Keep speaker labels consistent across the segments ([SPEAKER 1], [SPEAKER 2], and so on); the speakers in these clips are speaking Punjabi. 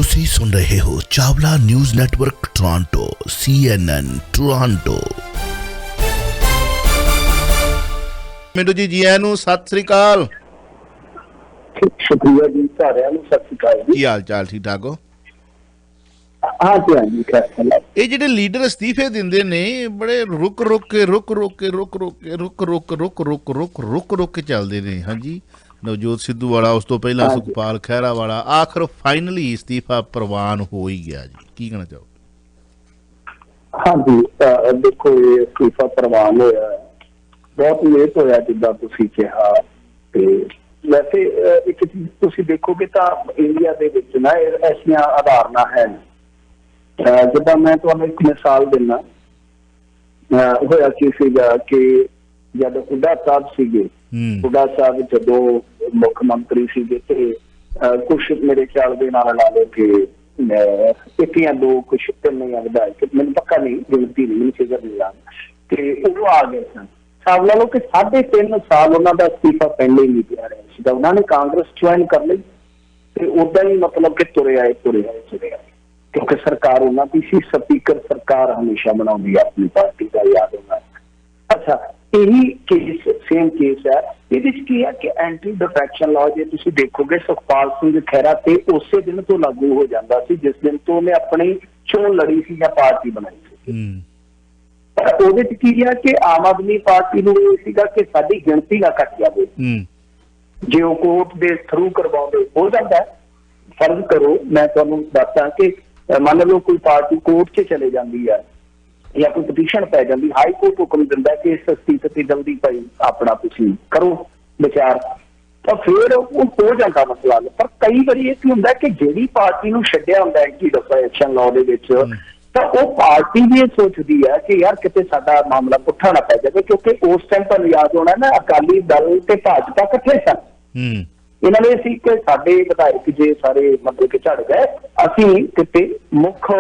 [SPEAKER 1] ਤੁਸੀਂ ਸੁਣ ਰਹੇ ਹੋ Chawla news network Toronto CNN Toronto.
[SPEAKER 2] Mintu ਜੀ ਆਇਆਂ ਨੂੰ ਸਤਿ ਸ੍ਰੀ ਅਕਾਲ।
[SPEAKER 3] शुक्रिया जी, सारिਆਂ ਨੂੰ सत श्री अकाल जी।
[SPEAKER 2] ਕੀ ਹਾਲ ਚਾਲ, ਠੀਕ ਠਾਕ ਹੋ?
[SPEAKER 3] हाँ जी हाँ जी, खैर
[SPEAKER 2] ਇਹ ਜਿਹੜੇ ਲੀਡਰ ਅਸਤੀਫੇ ਦਿੰਦੇ ਨੇ ਬੜੇ ਰੁਕ ਕੇ ਚੱਲਦੇ ਨੇ। ਹਾਂਜੀ, ਨਵਜੋਤ ਸਿੱਧੂ ਵਾਲਾ, ਉਸ ਤੋਂ ਪਹਿਲਾਂ ਸੁਖਪਾਲ ਖਹਿਰਾ ਵਾਲਾ, ਆਖਰ ਫਾਈਨਲੀ ਅਸਤੀਫਾ ਪ੍ਰਵਾਨ ਹੋ ਹੀ ਗਿਆ ਜੀ। ਕੀ ਕਹਿਣਾ ਚਾਹੋ?
[SPEAKER 3] हाँ जी, देखो ये अस्तीफा प्रवान होया बहुत लेट होया जिद्दां तुसीं कहा। ते वैसे एक चीज तुसीं देखोगे तां इंडिया दे विच ना ऐसियां उदाहरणां हैन। जिद्दां मैं तुहानूं एक मिसाल दिना, होया की सीगा कि जद हुड्डा साहब सीगे, हुड्डा साहब जदों मुख मंत्री सीगे ते कुछ मेरे ख्याल दे नाल ला लो कि एक या दो कुछ तीन या विधायक, मैंने पक्का नहीं, गिनती नहीं, मैंने फिगर नहीं याद, कि वो आ गए सन। साहब ला लो कि 3.5 साल उन्होंने अस्तीफा पहले ही नहीं दिया रहा, उन्होंने कांग्रेस ज्वाइन कर ली ते उदा ही मतलब कि तुरे आए क्योंकि सरकार उन्होंने सी, स्पीकर सरकार हमेशा बनाती है अपनी पार्टी का, याद होना। अच्छा, यही केस सेम केस है। ये की है कि एंटी डिफेक्शन लॉ जो तुम देखोगे सुखपाल सिंह खैरा से उस दिन तो लागू हो जाता सी जिस दिन तो उन्हें अपनी चोन लड़ी सी या पार्टी बनाई सी। पर वो की है कि आम आदमी पार्टी को कि साडी गिणती ना घट जाए, जे वो कोर्ट के थरू करवाते हो जाता है। फर्ज करो मैं तुहानूं दस्सां कि मान लो कोई पार्टी कोर्ट से चले जाती है या कोई पटीशन पै जाती, हाई कोर्ट हुक्म दिंदा कि इस अस्तीफे ते जल्दी भाई अपना तुसीं करो विचार, तो फिर वो हो जाता मसला। पर कई बार ये होंदा कि जिहड़ी पार्टी नूं छड्डिया हुंदा एंटी डिफेक्शन लॉ दे विच, तो वो पार्टी भी ये सोचती है कि यार किते साडा मामला पुट्ठा ना पै जाए, क्योंकि उस टाइम पर याद होना ना अकाली दल ते भाजपा इकट्ठे सन। इन्हां ने सी कि साडे विधायक जे सारे मतलब कि झड़ गए, असीं किते मुख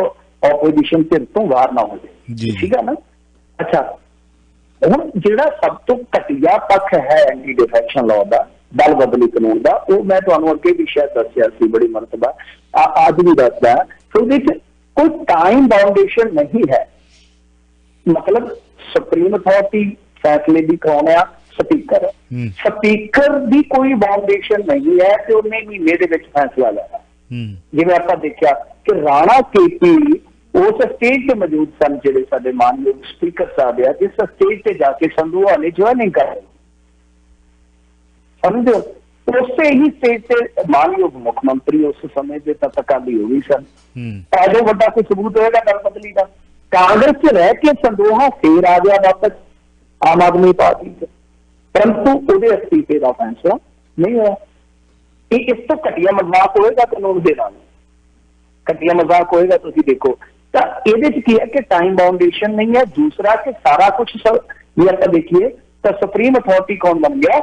[SPEAKER 3] ओपोजिशन धिर तो बाहर ना हो जाए, ठीक है ना। अच्छा, हुण जिहड़ा सब तो घटिया पक्ष है एंटी डिफेक्शन लॉ का, दल बदली कानून का, वो मैं तुहानूं अगे भी शायद दस्सिया सी बड़ी मरतबा, अज भी दसदा। ਉਹਦੇ ਚ कोई टाइम बाउंडेशन नहीं है, मतलब सुप्रीम अथॉरिटी फैसले भी कराने आ स्पीकर की कोई बाउंडेशन नहीं है कि उन्हें महीने के विच फैसला लेना। जिवें आपां देखिया कि राणा केपी उस स्टेज पे मौजूद सन जिहड़े साडे मानयोग स्पीकर साहब है, जिस स्टेज पे जाके संधूआ ने ज्वाइनिंग कर समझो, उससे ही स्टेज पे मानयोग मुख्यमंत्री उस समय के तक अकाली हो गई सन। ऐसे बड़ा कोई सबूत होगा दल बदली का? कांग्रेस च रह के संदोहा फिर आ गया वापस आम आदमी पार्टी से, परंतु वो अस्तीफे का फैसला नहीं हुआ। इस तो घटिया मजाक होएगा कानून के नाल, घटिया मजाक होएगा। तुसीं देखो तो ये है कि टाइम बाउंडेशन नहीं है। दूसरा कि सारा कुछ ये आप देखिए तो सुप्रीम अथॉरिटी कौन बन गया?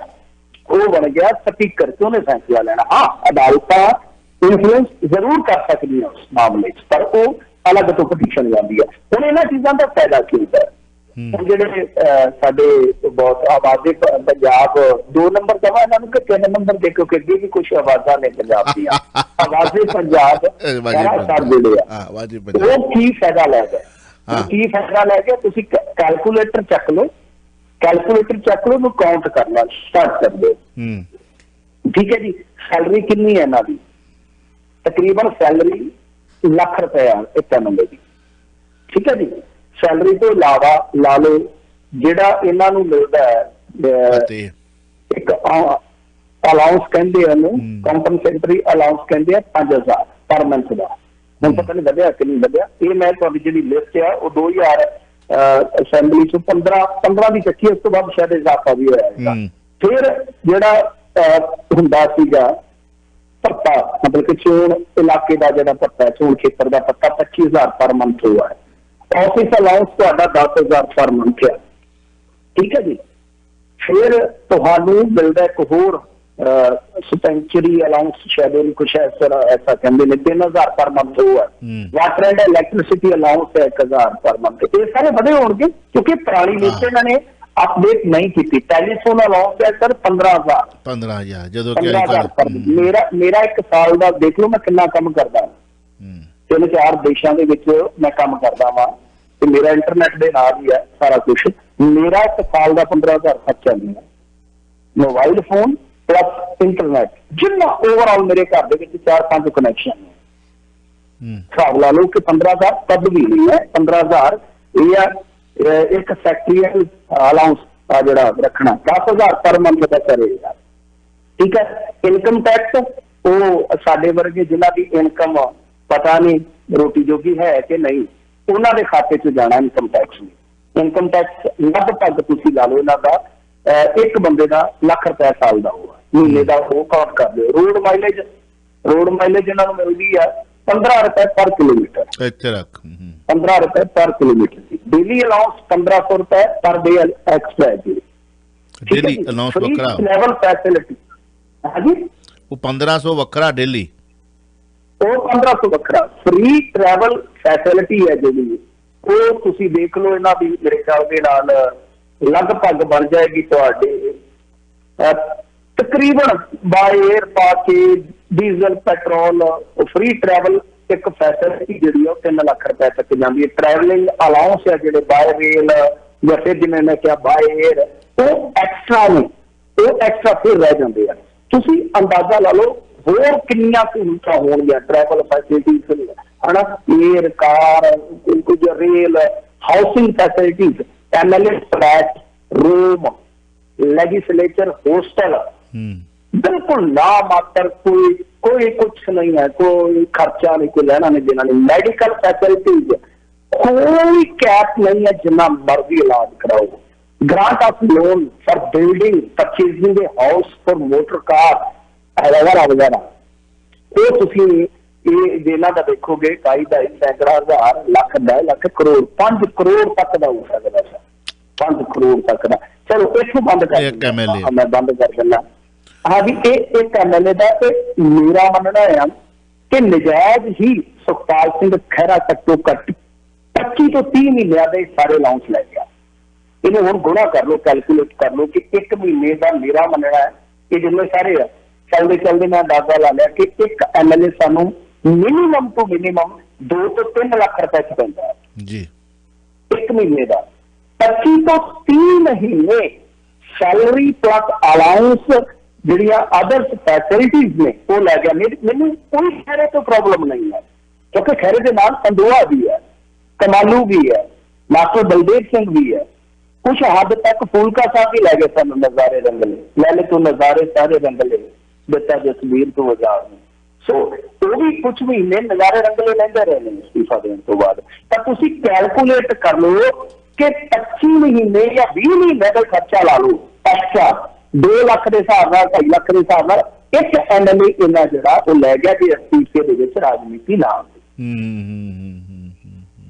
[SPEAKER 3] वो बन गया स्पीकर से, उन्हें फैसला लेना। हाँ, अदालत इन्फ्लुएंस जरूर कर सकती है उस मामले, पर वो अलग तो पटीशन जाती है। हम इन्होंने चीजों का फायदा की होता है। जिहड़े साडे बहुत आवाज़े पंजाब 2 नंबर दवा इन्होंने कि 3 नंबर देखो कि अगे भी कुछ आवाज़ा ने पंजाब दी आवाज़े पंजाब वो की फायदा लै गए, की फायदा लै गए? तुसीं कैलकुलेटर चक लो, ਉਹਨੂੰ काउंट करना स्टार्ट कर दो, ठीक है जी। सैलरी कितनी है इन्हां दी? तकरीबन सैलरी ₹1,00,000 एक बंदे की, ठीक है जी। सैलरी तो इलावा ला लो जिहड़ा इन्हां नूं मिलदा है एक अलाउंस कहंदे हैं, कंपनसेटरी अलाउंस कहंदे हैं 5,000 पर मंथ का। हुण पता नहीं वधिया कि नहीं वधिया, ये मैं तुहाडी जिहड़ी लिस्ट है वो 2000 असैंबली चो 15 की चक्की, उस तो बाद शायद इजाफा भी होया। फिर जिहड़ा हुंदा सीगा भत्ता, मतलब कि चोण इलाके का जिहड़ा भत्ता है, चोण खेतर का भत्ता 25,000 पर मंथ हुआ है। ऑफिस अलाउंस तुहाडा 10,000 पर मंथ है, ठीक है जी। फिर तुहानूं मिलदा एक होर सपेंचरी अलाउंस, शायद कुछ ऐसा कहते हैं 3,000 पर मंथ हुआ है। वाटर एंड इलैक्ट्रिसिटी अलाउंस है 1,000 पर मंथ। ये सारे बड़े होंगे क्योंकि पुरानी लिस्ट इन्होंने अपडेट नहीं की। टेलीफोन अलाउंस है सर 15,000
[SPEAKER 2] 15,000
[SPEAKER 3] मेरा 1 साल का देख लो मैं कितना कम करता। 3-4 ਦੇਸ਼ਾਂ ਦੇ ਵਿੱਚ ਮੈਂ ਕੰਮ ਕਰਦਾ ਵਾਂ ਤੇ ਮੇਰਾ ਇੰਟਰਨੈਟ ਦੇ ਨਾਲ ਹੀ ਹੈ ਸਾਰਾ ਕੁਝ। ਮੇਰਾ ਇੱਕ ਸਾਲ ਦਾ 15,000 ਖਰਚਾ ਨਹੀਂ ਹੈ, ਮੋਬਾਈਲ ਫੋਨ ਪਲੱਸ ਇੰਟਰਨੈਟ, ਜਿੰਨਾ ਓਵਰਆਲ ਮੇਰੇ ਘਰ ਦੇ ਵਿੱਚ 4-5 ਕਨੈਕਸ਼ਨ ਨੇ। ਹਿਸਾਬ ਲਾ ਲਓ ਕਿ 15,000 ਕਦ ਵੀ ਨਹੀਂ ਹੈ, 15,000 ਇਹ ਆ ਇੱਕ ਸੈਕਟਰੀਅਲ ਅਲਾਊਂਸ ਆ ਜਿਹੜਾ ਰੱਖਣਾ, 10,000 ਪਰ ਮੰਥ ਦਾ ਕਰੇਗਾ। ਠੀਕ ਹੈ। ਇਨਕਮ ਟੈਕਸ ਉਹ ਸਾਡੇ ਵਰਗੇ ਜਿਨ੍ਹਾਂ ਦੀ ਇਨਕਮ ਪਤਾ ਨਹੀਂ ਰੋਟੀ ਜੋਗੀ ਹੈ ਕਿ ਨਹੀਂ, ਉਹਨਾਂ ਦੇ ਖਾਤੇ 'ਚ ਜਾਣਾ ਇਨਕਮ ਟੈਕਸ ਨੂੰ। ਇਨਕਮ ਟੈਕਸ ਲਗਭਗ ਤੁਸੀਂ ਲਾ ਲਓ ਇਹਨਾਂ ਦਾ ਇੱਕ ਬੰਦੇ ਦਾ ਲੱਖ ਰੁਪਏ ਸਾਲ ਦਾ ਹੋਊਗਾ, ਮਹੀਨੇ ਦਾ ਉਹ ਕਾਊਂਟ ਕਰ ਲਿਓ। ਰੋਡ ਮਾਈਲੇਜ ਇਹਨਾਂ ਨੂੰ ਮਿਲਦੀ ਆ 15 ਰੁਪਏ ਪਰ ਕਿਲੋਮੀਟਰ।
[SPEAKER 2] ਇੱਥੇ ਰੱਖ
[SPEAKER 3] 15 ਰੁਪਏ ਪਰ ਕਿਲੋਮੀਟਰ। ਡੇਲੀ ਅਲਾਊਂਸ 1500 ਰੁਪਏ ਪਰ ਡੇ ਐਕਸਟਰਾ ਹੈ।
[SPEAKER 2] ਡੇਲੀ ਅਲਾਊਂਸ ਵੱਖਰਾ,
[SPEAKER 3] ਲੈਵਲ ਫੈਸਿਲਿਟੀ ਹਾਂਜੀ
[SPEAKER 2] ਉਹ 1500 ਵੱਖਰਾ ਡੇਲੀ,
[SPEAKER 3] ਉਹ 1500 ਵੱਖਰਾ। ਫ੍ਰੀ ਟਰੈਵਲ ਫੈਸਿਲਿਟੀ ਹੈ ਜਿਹੜੀ, ਉਹ ਤੁਸੀਂ ਦੇਖ ਲਓ ਇਹਨਾਂ ਦੀ ਮੇਰੇ ਖਿਆਲ ਦੇ ਨਾਲ ਲਗਭਗ ਬਣ ਜਾਏਗੀ ਤੁਹਾਡੇ ਤਕਰੀਬਨ ਬਾਏ 에ਅਰ ਪਾ ਕੇ ਡੀਜ਼ਲ ਪੈਟਰੋਲ ਫ੍ਰੀ ਟਰੈਵਲ ਇੱਕ ਫੈਸਿਲਿਟੀ ਜਿਹੜੀ ਆ ਉਹ 3 ਲੱਖ ਰੁਪਏ ਤੱਕ ਜਾਂਦੀ ਹੈ। ਟਰੈਵਲਿੰਗ ਅਲਾਊਂਸ ਹੈ ਜਿਹੜੇ ਬਾਏ ਰੇਲ ਜਾਂ ਫਿਰ ਜਿਵੇਂ ਮੈਂ ਕਿਹਾ ਬਾਏ 에ਅਰ, ਉਹ ਐਕਸਟਰਾ ਨੇ, ਉਹ ਐਕਸਟਰਾ ਫਿਰ ਰਹਿ ਜਾਂਦੇ ਆ। ਤੁਸੀਂ ਅੰਦਾਜ਼ਾ ਲਾ ਲਓ ਹੋਰ ਕਿੰਨੀਆਂ ਸਹੂਲਤਾਂ ਹੋਣਗੀਆਂ ਟਰੈਵਲ ਫੈਸਿਲਿਟੀਜ਼ ਹਨਾ, ਏਅਰ, ਕਾਰ, ਕੁਝ rail, housing facilities, MLA flat, room, legislature hostel, ਬਿਲਕੁਲ ਨਾ ਮਾਤਰ ਕੋਈ ਕੁਛ ਨਹੀਂ ਹੈ, ਕੋਈ ਖਰਚਾ ਨਹੀਂ, ਕੋਈ ਲੈਣਾ ਨਹੀਂ ਦੇਣਾ ਨਹੀਂ। ਮੈਡੀਕਲ ਫੈਸਿਲਿਟੀਜ਼ ਕੋਈ ਕੈਪ ਨਹੀਂ ਹੈ, ਜਿੰਨਾ ਮਰਜ਼ੀ ਇਲਾਜ ਕਰਾਓ। Grant of loan for building purchasing A house for motor car ਵਗੈਰਾ। ਉਹ ਤੁਸੀਂ ਇਹ ਜਿਹਨਾਂ ਦਾ ਦੇਖੋਗੇ 22 ਸੈਂਕੜਾ ਹਜ਼ਾਰ ਲੱਖ 10 ਲੱਖ ਕਰੋੜ 5 ਕਰੋੜ ਤੱਕ ਦਾ ਹੋ ਸਕਦਾ ਸਰ, 5 ਕਰੋੜ ਤੱਕ ਦਾ। ਚਲੋ ਇੱਥੋਂ ਬੰਦ ਕਰ ਦਿੰਦਾ, ਮੈਂ ਬੰਦ ਕਰ ਦਿੰਦਾ। ਹਾਂ ਵੀ ਇਹ ਇੱਕ ਐਮਐਲਏ ਦਾ ਤੇ ਮੇਰਾ ਮੰਨਣਾ ਹੈ ਕਿ ਨਜਾਇਜ਼ ਹੀ ਸੁਖਪਾਲ ਸਿੰਘ ਖਹਿਰਾ ਘੱਟੋ ਘੱਟ 25 ਤੋਂ 30 ਮਹੀਨਿਆਂ ਦੇ ਸਾਰੇ ਅਲਾਊਂਸ ਲੈ ਗਿਆ। ਇਹਨੂੰ ਹੁਣ ਗੁਣਾ ਕਰ ਲਓ, ਕੈਲਕੂਲੇਟ ਕਰ ਲਓ ਕਿ ਇੱਕ ਮਹੀਨੇ ਦਾ ਮੇਰਾ ਮੰਨਣਾ ਹੈ ਕਿ ਜਿੰਨੇ ਸਾਰੇ ਆ ਚਲਦੇ ਮੈਂ ਅੰਦਾਜ਼ਾ ਲਾ ਲਿਆ ਕਿ ਇੱਕ ਐਮਐਲਏ ਸਾਨੂੰ ਮਿਨੀਮਮ ਤੋਂ ਮਿਨੀਮਮ 2 ਤੋਂ 3 ਲੱਖ ਰੁਪਏ ਚ ਪੈਂਦਾ ਹੈ
[SPEAKER 2] ਜੀ
[SPEAKER 3] ਇੱਕ ਮਹੀਨੇ ਦਾ। 25 ਤੋਂ 30 ਮਹੀਨੇ ਸੈਲਰੀ ਪਲੱਸ ਅਲਾਊਂਸ ਜਿਹੜੀਆਂ ਅਦਰਸ ਫੈਸਿਲਿਟੀਜ਼ ਨੇ ਉਹ ਲੈ ਗਿਆ। ਮੈਨੂੰ ਕੋਈ ਖਹਿਰੇ ਤੋਂ ਪ੍ਰੋਬਲਮ ਨਹੀਂ ਹੈ, ਕਿਉਂਕਿ ਖਹਿਰੇ ਦੇ ਨਾਲ ਸੰਦੋਆ ਵੀ ਹੈ, ਕਮਾਲੂ ਵੀ ਹੈ, ਮਾਸਟਰ ਬਲਦੇਵ ਸਿੰਘ ਵੀ ਹੈ, ਕੁਛ ਹੱਦ ਤੱਕ ਫੂਲਕਾ ਸਾਹਿਬ ਵੀ ਲੈ ਗਏ ਸਾਨੂੰ ਨਜ਼ਾਰੇ ਰੰਗਲੇ, ਲੈ ਲੈ ਤੂੰ ਨਜ਼ਾਰੇ ਸਾਰੇ ਰੰਗਲੇ ਦਿੱਤਾ ਜਸਵੀਰ ਤੋਂ ਆਜ਼ਾਦ ਨੂੰ। ਸੋ ਉਹ ਵੀ ਕੁਛ ਮਹੀਨੇ ਨਜ਼ਾਰੇ ਰੰਗਲੇ ਲੈਂਦੇ ਰਹੇ ਨੇ ਅਸਤੀਫਾ ਦੇਣ ਤੋਂ ਬਾਅਦ। ਤਾਂ ਤੁਸੀਂ ਕੈਲਕੂਲੇਟ ਕਰ ਲਓ ਕਿ 25 ਮਹੀਨੇ ਜਾਂ 20 ਮਹੀਨੇ ਦਾ ਖਰਚਾ ਲਾ ਲਓ ਐਕਸਟਰਾ 2 ਲੱਖ ਦੇ ਹਿਸਾਬ ਨਾਲ 2.5 ਲੱਖ ਦੇ ਹਿਸਾਬ ਨਾਲ ਇੱਕ ਐਮਐਲਏ ਇਹਨਾਂ ਜਿਹੜਾ ਉਹ ਲੈ ਗਿਆ ਕਿ ਅਸਤੀਫੇ ਦੇ ਵਿੱਚ ਰਾਜਨੀਤੀ ਨਾ ਆਉਂਦੀ।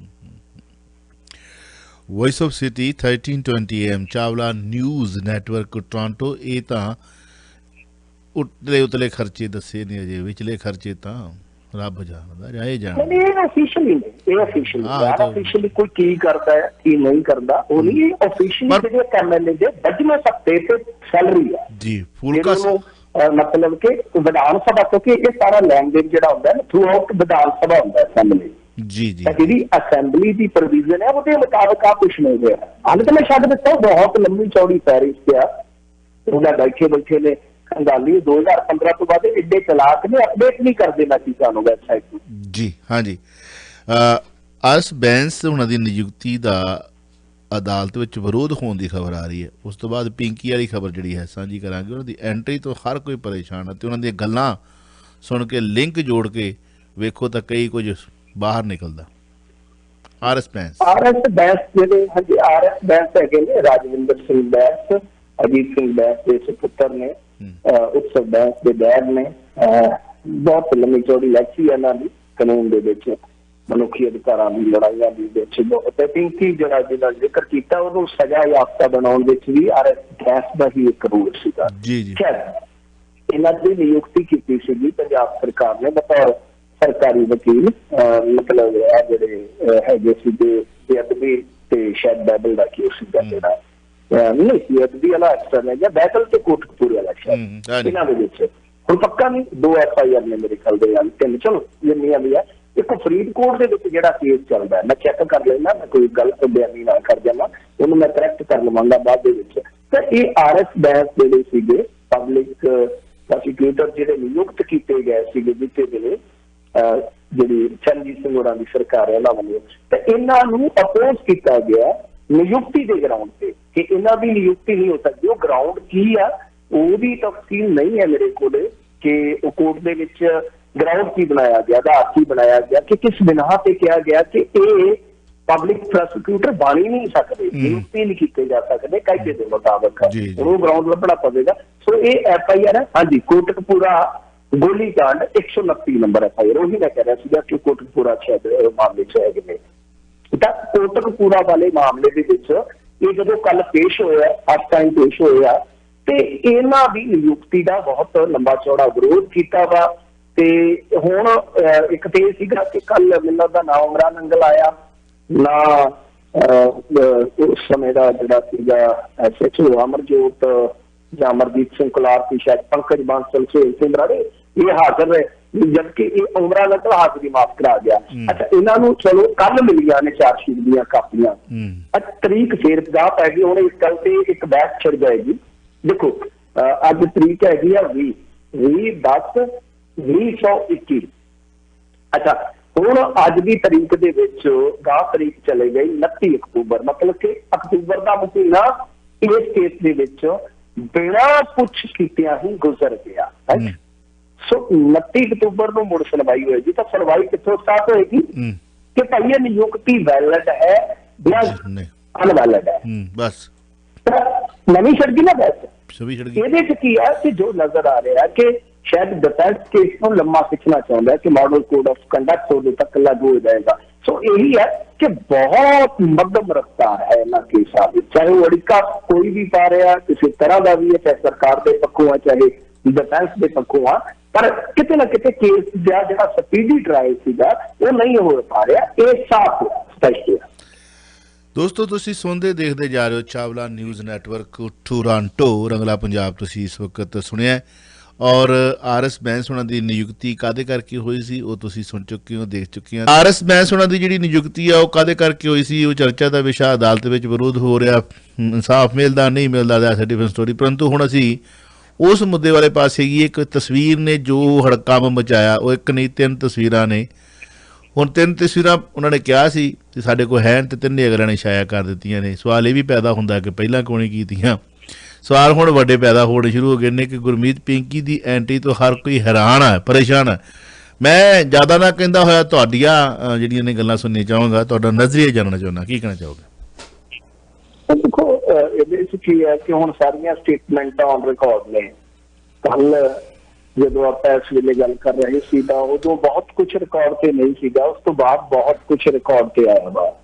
[SPEAKER 2] Voice of city 1320 AM Chawla news network Toronto. ਇਹ ਤਾਂ ਉਤਲੇ ਖਰਚੇ ਦੱਸੇ ਨੇ, ਅਜੇ ਵਿਚਲੇ ਖਰਚੇ ਤਾਂ ਰੱਬ ਜਾਣਦਾ, ਜਾਏ ਜਾਣ।
[SPEAKER 3] ਇਹ ਅਫੀਸ਼ੀਅਲੀ ਕੋਈ ਕੀ ਕਰਦਾ ਹੈ ਕੀ ਨਹੀਂ ਕਰਦਾ ਉਹ ਨਹੀਂ, ਇਹ ਅਫੀਸ਼ੀਅਲੀ ਜਿਹੜੇ ਐਮਐਲਏ ਦੇ ਬਜਟ ਹਫ਼ਤੇ ਤੇ ਸੈਲਰੀ ਹੈ
[SPEAKER 2] ਜੀ ਫੂਲਕਾ
[SPEAKER 3] ਮਤਲਬ ਕਿ ਵਿਧਾਨ ਸਭਾ, ਕਿਉਂਕਿ ਇਹ ਸਾਰਾ ਲੈਣ ਦੇਣ ਜਿਹੜਾ ਹੁੰਦਾ ਹੈ ਥਰੂ ਆਊਟ ਵਿਧਾਨ ਸਭਾ ਹੁੰਦਾ ਅਸੈਂਬਲੀ
[SPEAKER 2] ਜੀ ਜੀ,
[SPEAKER 3] ਜਿਹੜੀ ਅਸੈਂਬਲੀ ਦੀ ਪ੍ਰੋਵੀਜ਼ਨ ਹੈ ਉਹਦੇ ਮੁਤਾਬਕ ਆ ਕੁਛ ਨਹੀਂ ਹੋਇਆ। ਹਾਲੇ ਤਾਂ ਮੈਂ ਛੱਡ ਦਿੱਤਾ, ਬਹੁਤ ਲੰਮੀ ਚੌੜੀ ਪੈਰਿਸ਼ ਪਿਆ ਉਹਦਾ ਬੈਠੇ ਨੇ ਖੰਗਾਲੀ 2015 ਤੋਂ ਬਾਅਦ ਏਡੇ ਚਲਾਕ ਨੇ, ਅਪਡੇਟ ਨਹੀਂ ਕਰਦੇ ਨਾ ਚੀਜ਼ਾਂ ਨੂੰ ਵੈਬਸਾਈਟ ਨੂੰ। ਜੀ
[SPEAKER 2] ਹਾਂਜੀ। ਅਰਸ ਬੈਂਸ ਉਹਨਾਂ ਦੀ ਨਿਯੁਕਤੀ ਦਾ ਅਦਾਲਤ ਵਿੱਚ ਵਿਰੋਧ ਹੋਣ ਦੀ ਖਬਰ ਆ ਰਹੀ ਹੈ। ਉਸ ਤੋਂ ਬਾਅਦ ਪਿੰਕੀ ਵਾਲੀ ਖਬਰ ਜਿਹੜੀ ਹੈ ਸਾਂਝੀ ਕਰਾਂਗੇ। ਉਹਨਾਂ ਦੀ ਐਂਟਰੀ ਤੋਂ ਹਰ ਕੋਈ ਪਰੇਸ਼ਾਨ ਹੈ ਤੇ ਉਹਨਾਂ ਦੀਆਂ ਗੱਲਾਂ ਸੁਣ ਕੇ ਲਿੰਕ ਜੋੜ ਕੇ ਵੇਖੋ ਤਾਂ ਕਈ ਕੁਝ ਬਾਹਰ ਨਿਕਲਦਾ। ਆਰਐਸ ਬੈਂਸ
[SPEAKER 3] ਜਿਹੜੇ ਹਾਂਜੀ ਆਰਐਸ ਬੈਂਸ ਹੈਗੇ ਨੇ ਰਾਜਵਿੰਦਰ ਸਿੰਘ ਬੈਂਸ, ਅਜੀਤ ਸਿੰਘ ਬੈਂਸ ਦੇ ਸੁਪੁੱਤਰ ਨੇ, ਉਤਸਵ ਬੈਂਸ ਦੇ ਡੈਡ ਨੇ। ਬਹੁਤ ਲੰਮੀ ਚੌੜੀ ਲੈਕਚੀ ਇਹਨਾਂ ਦੀ ਕਾਨੂੰਨ ਦੇ ਵਿੱਚ, ਮਨੁੱਖੀ ਅਧਿਕਾਰਾਂ ਦੀ ਲੜਾਈਆਂ ਦੀ ਵਿੱਚ ਬਹੁਤ। ਪਿੰਕੀ ਜਿਹੜਾ ਜਿਹਦਾ ਜ਼ਿਕਰ ਕੀਤਾ ਉਹਨੂੰ ਸਜ਼ਾ ਯਾਫਤਾ ਬਣਾਉਣ ਵਿੱਚ ਵੀ ਆਰਐਸ ਬੈਂਸ ਦਾ ਹੀ ਇੱਕ ਰੋਲ ਸੀਗਾ। ਇਹਨਾਂ ਦੀ ਨਿਯੁਕਤੀ ਕੀਤੀ ਸੀਗੀ ਪੰਜਾਬ ਸਰਕਾਰ ਨੇ ਬਤੌਰ ਸਰਕਾਰੀ ਵਕੀਲ। ਮਤਲਬ ਇਹ ਜਿਹੜੇ ਹੈਗੇ ਸੀਗੇ ਬੇਅਦਬੀ ਤੇ ਸ਼ਾਇਦ ਬਾਈਬਲ ਦਾ ਕੇਸ ਸੀਗਾ ਜਿਹੜਾ ਨਹੀਂ ਸੀ, ਬੇਅਦਬੀ ਵਾਲਾ ਐਕਸਟਰਨ ਹੈ ਜਾਂ ਬੈਤਲ ਤੇ ਕੋਟਕਪੂਰੇ ਵਾਲਾ ਸ਼ਾਇਦ, ਇਹਨਾਂ ਦੇ ਵਿੱਚ ਹੁਣ ਪੱਕਾ ਨਹੀਂ 2 FIR ਨੇ ਮੇਰੇ ਖਿਆਲ ਦੇ ਨਾਲ 3, ਚਲੋ ਜਿੰਨੀਆਂ ਵੀ ਹੈ ਇੱਕ ਫਰੀਦਕੋਟ ਦੇ ਵਿੱਚ ਜਿਹੜਾ ਕੇਸ ਚੱਲਦਾ ਹੈ, ਮੈਂ ਚੈੱਕ ਕਰ ਲੈਣਾ, ਮੈਂ ਕੋਈ ਗਲਤ ਬਿਆਨੀ ਨਾ ਕਰ ਜਾਵਾਂ, ਉਹਨੂੰ ਮੈਂ ਕਰੈਕਟ ਕਰ ਲਵਾਂਗਾ ਬਾਅਦ ਦੇ ਵਿੱਚ। ਤਾਂ ਇਹ RS ਬੈਂਸ ਜਿਹੜੇ ਸੀਗੇ ਪਬਲਿਕ ਪ੍ਰੋਸੀਕਿਊਟਰ ਜਿਹੜੇ ਨਿਯੁਕਤ ਕੀਤੇ ਗਏ ਸੀਗੇ ਬੀਤੇ ਦਿਨੇ, ਜਿਹੜੀ ਚਰਨਜੀਤ ਸਿੰਘ ਹੋਰਾਂ ਦੀ ਸਰਕਾਰ ਹੈ ਉਹਨਾਂ ਵੱਲੋਂ, ਤੇ ਇਹਨਾਂ ਨੂੰ ਅਪੋਜ਼ ਕੀਤਾ ਗਿਆ ਨਿਯੁਕਤੀ ਦੇ ਗਰਾਊਂਡ ਤੇ ਕਿ ਇਹਨਾਂ ਦੀ ਨਿਯੁਕਤੀ ਨਹੀਂ ਹੋ ਸਕਦੀ। ਉਹ ਗਰਾਊਂਡ ਕੀ ਆ ਉਹਦੀ ਤਫਸੀਲ ਨਹੀਂ ਹੈ ਮੇਰੇ ਕੋਲ ਕਿ ਉਹ ਕੋਰਟ ਦੇ ਵਿੱਚ ਗਰਾਊਂਡ ਕੀ ਬਣਾਇਆ ਗਿਆ, ਆਧਾਰ ਕੀ ਬਣਾਇਆ ਗਿਆ, ਕਿ ਕਿਸ ਬਿਨਾਹ ਤੇ ਕਿਹਾ ਗਿਆ ਕਿ ਇਹ ਪਬਲਿਕ ਪ੍ਰੋਸੀਕਿਊਟਰ ਬਣ ਹੀ ਨਹੀਂ ਸਕਦੇ, ਨਿਯੁਕਤੀ ਨਹੀਂ ਕੀਤੇ ਜਾ ਸਕਦੇ ਕਾਇਦੇ ਦੇ ਮੁਤਾਬਕ, ਉਹਨੂੰ ਗਰਾਊਂਡ ਲੱਭਣਾ ਪਵੇਗਾ। ਸੋ ਇਹ FIR ਹੈ, ਹਾਂਜੀ, ਕੋਟਕਪੂਰਾ ਗੋਲੀकांड 129 ਨੰਬਰ FIR, ਉਹੀ ਮੈਂ ਕਹਿ ਰਿਹਾ ਸੀਗਾ ਕਿ ਕੋਟਕਪੂਰਾ ਸ਼ਾਇਦ ਮਾਮਲੇ 'ਚ ਹੈਗੇ ਨੇ। ਤਾਂ ਕੋਟਕਪੂਰਾ ਵਾਲੇ ਮਾਮਲੇ ਦੇ ਵਿੱਚ ਇਹ ਜਦੋਂ ਕੱਲ ਪੇਸ਼ ਹੋਇਆ, ਫਸਟ ਟਾਈਮ ਪੇਸ਼ ਹੋਇਆ, ਤੇ ਇਹਨਾਂ ਦੀ ਨਿਯੁਕਤੀ ਦਾ ਬਹੁਤ ਲੰਬਾ ਚੌੜਾ ਵਿਰੋਧ ਕੀਤਾ ਵਾ। ਤੇ ਹੁਣ ਇੱਕ ਤੇ ਇਹ ਸੀਗਾ ਕਿ ਕੱਲ ਮੈਨੂੰ ਦਾ ਨਾ ਉਮਰਾ ਨੰਗਲ ਆਇਆ, ਨਾ ਉਸ ਸਮੇਂ ਦਾ ਜਿਹੜਾ ਸੀਗਾ SHO ਅਮਰਜੋਤ ਜਾਂ ਅਮਰਦੀਪ ਸਿੰਘ ਕੁਲਾਰਤੀ, ਸ਼ਾਇਦ ਪੰਕਜ ਬਾਂਸਲ, ਸੁਹੇਲ ਸਿੰਘ ਬਰਾੜੇ, ਇਹ ਹਾਜ਼ਰ ਰਹੇ, ਜਦਕਿ ਇਹ ਉਮਰਾ ਨੰਗਲ ਹਾਜ਼ਰੀ ਮਾਫ ਕਰਾ ਗਿਆ। ਅੱਛਾ, ਇਹਨਾਂ ਨੂੰ ਚਲੋ ਕੱਲ ਮਿਲੀਆਂ ਨੇ ਚਾਰਜਸ਼ੀਟ ਦੀਆਂ ਕਾਪੀਆਂ, ਤਰੀਕ ਫੇਰ ਗਾਹ ਪੈ ਗਈ। ਹੁਣ ਇਸ ਗੱਲ ਤੇ ਇੱਕ ਬਹਿਸ ਛਿੜ ਜਾਏਗੀ। ਦੇਖੋ ਅੱਜ ਤਰੀਕ ਹੈਗੀ ਆ 20/10/2021। ਅੱਛਾ, ਹੁਣ ਅੱਜ ਦੀ ਤਰੀਕ ਦੇ ਵਿੱਚ ਗਾਹ ਤਰੀਕ ਚਲੇ ਗਈ 29 ਅਕਤੂਬਰ, ਮਤਲਬ ਕਿ ਅਕਤੂਬਰ ਦਾ ਮਹੀਨਾ ਇਸ ਕੇਸ ਦੇ ਵਿੱਚ ਬਿਨਾਂ ਪੁੱਛ ਕੀਤਿਆਂ ਹੀ ਗੁਜ਼ਰ ਗਿਆ। ਸੋ 29 ਅਕਤੂਬਰ ਨੂੰ ਮੁੜ ਸੁਣਵਾਈ ਹੋਏਗੀ। ਤਾਂ ਸੁਣਵਾਈ ਕਿੱਥੋਂ ਸਟਾਰਟ ਹੋਏਗੀ ਕਿ ਭਾਈ ਇਹ ਨਿਯੁਕਤੀ ਵੈਲਿਡ ਹੈ ਜਾਂ ਅਨਵੈਲਿਡ ਹੈ,
[SPEAKER 2] ਬਸ
[SPEAKER 3] ਨਵੀਂ ਛੱਡ ਨਾ ਬੈਠ। ਇਹਦੇ ਚ ਕੀ ਹੈ ਕਿ ਜੋ ਨਜ਼ਰ ਆ ਰਿਹਾ ਕਿ ਸ਼ਾਇਦ ਡਿਫੈਂਸ ਕੇਸ ਨੂੰ ਲੰਮਾ ਖਿੱਚਣਾ ਚਾਹੁੰਦਾ ਹੈ ਕਿ ਮਾਡਲ ਕੋਡ ਆਫ ਕੰਡਕਟ ਉਹਦੇ ਤੱਕ ਲਾਗੂ ਹੋ ਜਾਏਗਾ। ਸੋ ਇਹੀ ਹੈ ਕਿ ਬਹੁਤ ਮੱਧਮ ਰਫਤਾਰ ਹੈ ਇਹਨਾਂ ਕੇਸਾਂ ਦੀ, ਚਾਹੇ ਉਹ ਅੜਿੱਕਾ ਕੋਈ ਵੀ ਪਾ ਰਿਹਾ ਕਿਸੇ ਤਰ੍ਹਾਂ ਦਾ ਵੀ ਹੈ, ਚਾਹੇ ਸਰਕਾਰ ਦੇ ਪੱਖੋਂ ਆ ਚਾਹੇ ਡਿਫੈਂਸ ਦੇ ਪੱਖੋਂ ਆ, ਪਰ ਕਿਤੇ ਨਾ ਕਿਤੇ ਕੇਸ ਦਾ ਜਿਹੜਾ ਸਪੀਡੀ ਟਰਾਇਲ ਸੀਗਾ ਉਹ ਨਹੀਂ ਹੋ ਪਾ ਰਿਹਾ। ਇਹ ਸਾਫ਼ ਸਪਸ਼ਟ ਹੈ।
[SPEAKER 2] ਦੋਸਤੋ, ਤੁਸੀਂ ਸੁਣਦੇ ਦੇਖਦੇ ਜਾ ਰਹੇ ਹੋ ਚਾਵਲਾ ਨਿਊਜ਼ ਨੈਟਵਰਕ ਟੋਰਾਂਟੋ। ਰੰਗਲਾ ਪੰਜਾਬ ਤੁਸੀਂ ਇਸ ਵਕਤ ਸੁਣਿਆ, ਔਰ RS ਬੈਂਸ ਉਹਨਾਂ ਦੀ ਨਿਯੁਕਤੀ ਕਾਹਦੇ ਕਰਕੇ ਹੋਈ ਸੀ ਉਹ ਤੁਸੀਂ ਸੁਣ ਚੁੱਕੇ ਹੋ, ਦੇਖ ਚੁੱਕੇ ਹੋ। RS ਬੈਂਸ ਉਹਨਾਂ ਦੀ ਜਿਹੜੀ ਨਿਯੁਕਤੀ ਆ ਉਹ ਕਾਹਦੇ ਕਰਕੇ ਹੋਈ ਸੀ, ਉਹ ਚਰਚਾ ਦਾ ਵਿਸ਼ਾ, ਅਦਾਲਤ ਵਿੱਚ ਵਿਰੋਧ ਹੋ ਰਿਹਾ, ਇਨਸਾਫ ਮਿਲਦਾ ਨਹੀਂ ਮਿਲਦਾ, ਦੈਟਸ ਅ ਡਿਫਰੈਂਟ ਸਟੋਰੀ। ਪਰੰਤੂ ਹੁਣ ਅਸੀਂ ਉਸ ਮੁੱਦੇ ਵਾਲੇ ਪਾਸੇ ਹੀ, ਇੱਕ ਤਸਵੀਰ ਨੇ ਜੋ ਹੜਕੰਪ ਮਚਾਇਆ, ਉਹ ਇੱਕ ਨਹੀਂ 3 ਤਸਵੀਰਾਂ ਨੇ। ਹੁਣ 3 ਤਸਵੀਰਾਂ ਉਹਨਾਂ ਨੇ ਕਿਹਾ ਸੀ ਕਿ ਸਾਡੇ ਕੋਲ ਹੈ, ਤੇ 3 ਅਗਲਿਆਂ ਨੇ ਛਾਇਆ ਕਰ ਦਿੱਤੀਆਂ ਨੇ। ਸਵਾਲ ਇਹ ਵੀ ਪੈਦਾ ਹੁੰਦਾ ਕਿ ਪਹਿਲਾਂ ਕਿਉਂ ਨਹੀਂ ਕੀਤੀਆਂ। ਸਵਾਲ ਹੁਣ ਵੱਡੇ ਪੈਦਾ ਹੋਣੇ ਸ਼ੁਰੂ ਹੋ ਗਏ ਨੇ ਕਿ ਗੁਰਮੀਤ ਪਿੰਕੀ ਦੀ ਐਂਟਰੀ ਤੋਂ ਹਰ ਕੋਈ ਹੈਰਾਨ ਹੈ, ਪਰੇਸ਼ਾਨ ਹੈ। ਮੈਂ ਜ਼ਿਆਦਾ ਨਾ ਕਹਿੰਦਾ ਹੋਇਆ ਤੁਹਾਡੀਆਂ ਜਿਹੜੀਆਂ ਨੇ ਗੱਲਾਂ ਸੁਣਨੀਆਂ ਚਾਹਾਂਗਾ, ਤੁਹਾਡਾ ਨਜ਼ਰੀਆ ਜਾਣਨਾ ਚਾਹੁੰਦਾ, ਕੀ ਕਹਿਣਾ ਚਾਹੋਗੇ?
[SPEAKER 3] ਦੇਖੋ, ਇਹਦੇ ਵਿੱਚ ਕੀ ਹੈ ਕਿ ਹੁਣ ਸਾਰੀਆਂ ਸਟੇਟਮੈਂਟਾਂ ਔਨ ਰਿਕਾਰਡ ਨੇ। ਕੱਲ ਜਦੋਂ ਆਪਾਂ ਇਸ ਵੇਲੇ ਗੱਲ ਕਰ ਰਹੇ ਸੀ ਤਾਂ ਉਦੋਂ ਬਹੁਤ ਕੁਝ ਰਿਕਾਰਡ ਤੇ ਨਹੀਂ ਸੀਗਾ, ਉਸ ਤੋਂ ਬਾਅਦ ਬਹੁਤ ਕੁਝ ਰਿਕਾਰਡ ਤੇ ਆਇਆ ਵਾ।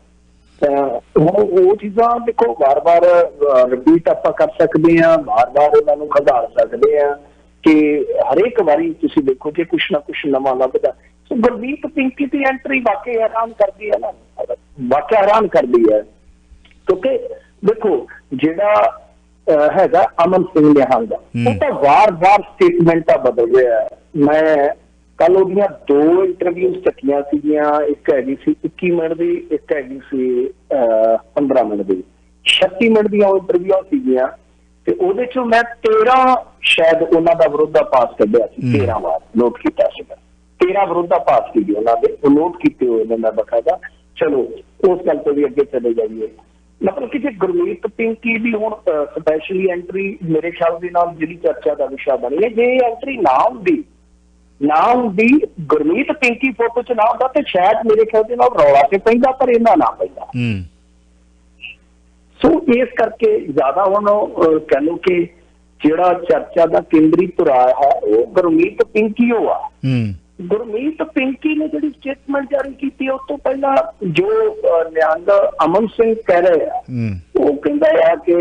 [SPEAKER 3] ਹੁਣ ਉਹ ਚੀਜ਼ਾਂ ਦੇਖੋ ਵਾਰ-ਵਾਰ ਰਿਪੀਟ ਆਪਾਂ ਕਰ ਸਕਦੇ ਹਾਂ, ਵਾਰ-ਵਾਰ ਉਹਨਾਂ ਨੂੰ ਖਿਡਾਰ ਸਕਦੇ ਹਾਂ ਕਿ ਹਰੇਕ ਵਾਰੀ ਤੁਸੀਂ ਦੇਖੋ ਜੇ ਕੁਛ ਨਾ ਕੁਛ ਨਵਾਂ ਲੱਭਦਾ। ਸੋ ਗੁਰਮੀਤ ਪਿੰਕੀ ਦੀ ਐਂਟਰੀ ਵਾਕਈ ਹੈਰਾਨ ਕਰਦੀ ਹੈ ਨਾ, ਵਾਕਿਆ ਹੈਰਾਨ ਕਰਦੀ ਹੈ। ਕਿਉਂਕਿ ਦੇਖੋ ਜਿਹੜਾ ਹੈਗਾ ਅਮਨ ਸਿੰਘ ਨਿਹਾਲ ਦਾ, ਉਹ ਤਾਂ ਵਾਰ-ਵਾਰ ਸਟੇਟਮੈਂਟਾਂ ਬਦਲ ਰਿਹਾ। ਮੈਂ ਕੱਲ ਉਹਦੀਆਂ 2 ਇੰਟਰਵਿਊਜ਼ ਚੱਕੀਆਂ ਸੀਗੀਆਂ, ਇੱਕ ਹੈਗੀ ਸੀ 21 ਮਿੰਟ ਦੀ, ਇੱਕ ਹੈਗੀ ਸੀ 15 ਮਿੰਟ ਦੀ। 36 ਮਿੰਟ ਦੀਆਂ ਉਹ ਇੰਟਰਵਿਊਆਂ ਸੀਗੀਆਂ ਤੇ ਉਹਦੇ ਚੋਂ ਮੈਂ 13 ਸ਼ਾਇਦ ਉਹਨਾਂ ਦਾ ਵਿਰੋਧਾ ਪਾਸ ਕੱਢਿਆ ਸੀ, 13 ਵਾਰ ਨੋਟ ਕੀਤਾ ਸੀਗਾ, 13 ਵਿਰੋਧਾ ਪਾਸ ਕੀਤੇ ਉਹਨਾਂ ਦੇ, ਉਹ ਨੋਟ ਕੀਤੇ ਹੋਏ ਨੇ ਮੈਂ ਬਕਾਇਦਾ। ਚਲੋ ਉਸ ਗੱਲ ਤੋਂ ਵੀ ਅੱਗੇ ਚਲੇ ਜਾਈਏ। ਮਤਲਬ ਕਿ ਜੇ ਗੁਰਮੀਤ ਪਿੰਕੀ ਦੀ ਹੁਣ ਸਪੈਸ਼ਲੀ ਐਂਟਰੀ ਮੇਰੇ ਖਿਆਲ ਦੇ ਨਾਲ ਜਿਹੜੀ ਚਰਚਾ ਦਾ ਵਿਸ਼ਾ ਬਣੀ ਹੈ, ਜੇ ਐਂਟਰੀ ਨਾ ਹੁੰਦੀ ਗੁਰਮੀਤ ਪਿੰਕੀ ਫੋਟੋ ਚ ਨਾ ਹੁੰਦਾ ਤੇ ਸ਼ਾਇਦ ਮੇਰੇ ਖਿਆਲ ਦੇ ਨਾਲ ਰੌਲਾ ਤੇ ਪੈਂਦਾ, ਪਰ ਇਹਨਾਂ ਨਾ ਪੈਂਦਾ। ਸੋ ਇਸ ਕਰਕੇ ਜ਼ਿਆਦਾ ਹੁਣ ਕਹਿ ਲਓ ਕਿ ਜਿਹੜਾ ਚਰਚਾ ਦਾ ਕੇਂਦਰੀ ਧੁਰਾ ਹੈ ਉਹ ਗੁਰਮੀਤ ਪਿੰਕੀ ਹੋ ਆ। ਗੁਰਮੀਤ ਪਿੰਕੀ ਨੇ ਜਿਹੜੀ ਸਟੇਟਮੈਂਟ ਜਾਰੀ ਕੀਤੀ ਉਸ ਤੋਂ ਪਹਿਲਾਂ ਜੋ ਨਿਹੰਗ ਅਮਨ ਸਿੰਘ ਕਹਿ ਰਹੇ ਆ, ਉਹ ਕਹਿੰਦਾ ਆ ਕਿ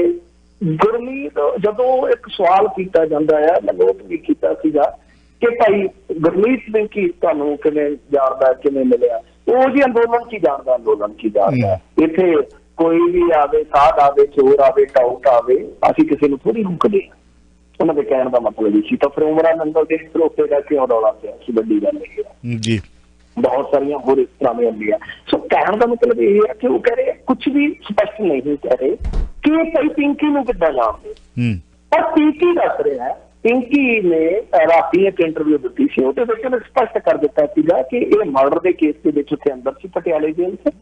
[SPEAKER 3] ਗੁਰਮੀਤ, ਜਦੋਂ ਇੱਕ ਸਵਾਲ ਕੀਤਾ ਜਾਂਦਾ ਹੈ, ਮੈਂ ਨੋਟ ਵੀ ਕੀਤਾ ਸੀਗਾ ਕਿ ਭਾਈ ਗੁਰਮੀਤ ਪਿੰਕੀ ਤੁਹਾਨੂੰ ਕਿਵੇਂ ਜਾਣਦਾ, ਕਿਵੇਂ ਮਿਲਿਆ, ਉਹ ਜੀ ਅੰਦੋਲਨ ਕੀ ਜਾਣਦਾ। ਇੱਥੇ ਕੋਈ ਵੀ ਆਵੇ, ਸਾਧ ਆਵੇ, ਚੋਰ ਆਵੇ, ਟਾਊਟ ਆਵੇ, ਅਸੀਂ ਕਿਸੇ ਨੂੰ ਥੋੜੀ ਰੁਕਦੇ ਹਾਂ। ਉਹਨਾਂ ਦੇ ਕਹਿਣ ਦਾ ਮਤਲਬ ਇਹ ਸੀ। ਤਾਂ ਫਿਰ ਉਮਰਾਂ ਨੰਗਲ ਦੇ ਖਲੋਤੇ ਦਾ ਕਿਉਂ ਰੌਲਾ ਪਿਆ ਸੀ, ਵੱਡੀ ਗੱਲ ਇਹ ਹੈ ਜੀ। ਬਹੁਤ ਸਾਰੀਆਂ ਹੋਰ ਇਸ ਤਰ੍ਹਾਂ ਦੀਆਂ ਹੁੰਦੀਆਂ। ਸੋ ਕਹਿਣ ਦਾ ਮਤਲਬ ਇਹ ਹੈ ਕਿ ਉਹ ਕਹਿ ਰਹੇ ਕੁਝ ਵੀ ਸਪਸ਼ਟ ਨਹੀਂ ਕਹਿ ਰਹੇ ਕਿ ਇਹ ਭਾਈ ਪਿੰਕੀ ਨੂੰ ਕਿੱਦਾਂ ਜਾਣਦੇ। ਪਰ ਪਿੰਕੀ ਦੱਸ ਰਿਹਾ, ਪਿੰਕੀ ਨੇ ਰਾਤੀ ਇੱਕ ਇੰਟਰਵਿਊ ਦਿੱਤੀ ਸੀ, ਉਹਦੇ ਵਿੱਚ ਉਹਨੇ ਸਪਸ਼ਟ ਕਰ ਦਿੱਤਾ ਸੀਗਾ ਕਿ ਇਹ ਮਰਡਰ ਦੇ ਕੇਸ ਦੇ ਵਿੱਚ ਉੱਥੇ ਅੰਦਰ ਸੀ ਪਟਿਆਲੇ ਜੇਲ੍ਹ 'ਚ,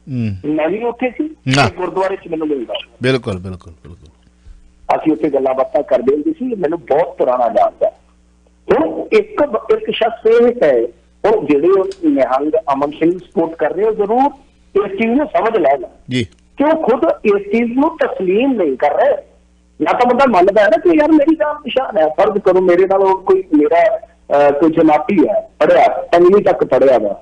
[SPEAKER 3] ਮੈਂ ਵੀ ਉੱਥੇ ਸੀ, ਗੁਰਦੁਆਰੇ 'ਚ ਮੈਨੂੰ ਮਿਲਦਾ।
[SPEAKER 2] ਬਿਲਕੁਲ ਬਿਲਕੁਲ ਬਿਲਕੁਲ,
[SPEAKER 3] ਅਸੀਂ ਉੱਥੇ ਗੱਲਾਂ ਬਾਤਾਂ ਕਰਦੇ ਹੁੰਦੇ ਸੀ, ਮੈਨੂੰ ਬਹੁਤ ਪੁਰਾਣਾ ਜਾਣਦਾ। ਹੁਣ ਇੱਕ ਸ਼ਖਸ ਇਹ ਹੈ, ਉਹ ਜਿਹੜੇ ਨਿਹੰਗ ਅਮਨ ਸਿੰਘ ਸਪੋਰਟ ਕਰ ਰਹੇ, ਉਹ ਜ਼ਰੂਰ ਇਸ ਚੀਜ਼ ਨੂੰ ਸਮਝ ਲੈਣ
[SPEAKER 2] ਜੀ
[SPEAKER 3] ਕਿ ਉਹ ਖੁਦ ਇਸ ਚੀਜ਼ ਨੂੰ ਤਸਲੀਮ ਨਹੀਂ ਕਰ ਰਹੇ। ਜਾਂ ਤਾਂ ਬੰਦਾ ਮੰਨਦਾ ਹੈ ਨਾ ਕਿ ਯਾਰ ਮੇਰੀ ਜਾਨ ਨਿਸ਼ਾਨ ਹੈ, ਫਰਜ਼ ਕਰੋ ਮੇਰੇ ਨਾਲ ਕੋਈ ਮੇਰਾ ਕੋਈ ਜਮਾਤੀ ਹੈ, ਪੜਿਆ 5ਵੀਂ ਤੱਕ ਪੜਿਆ ਵਾ,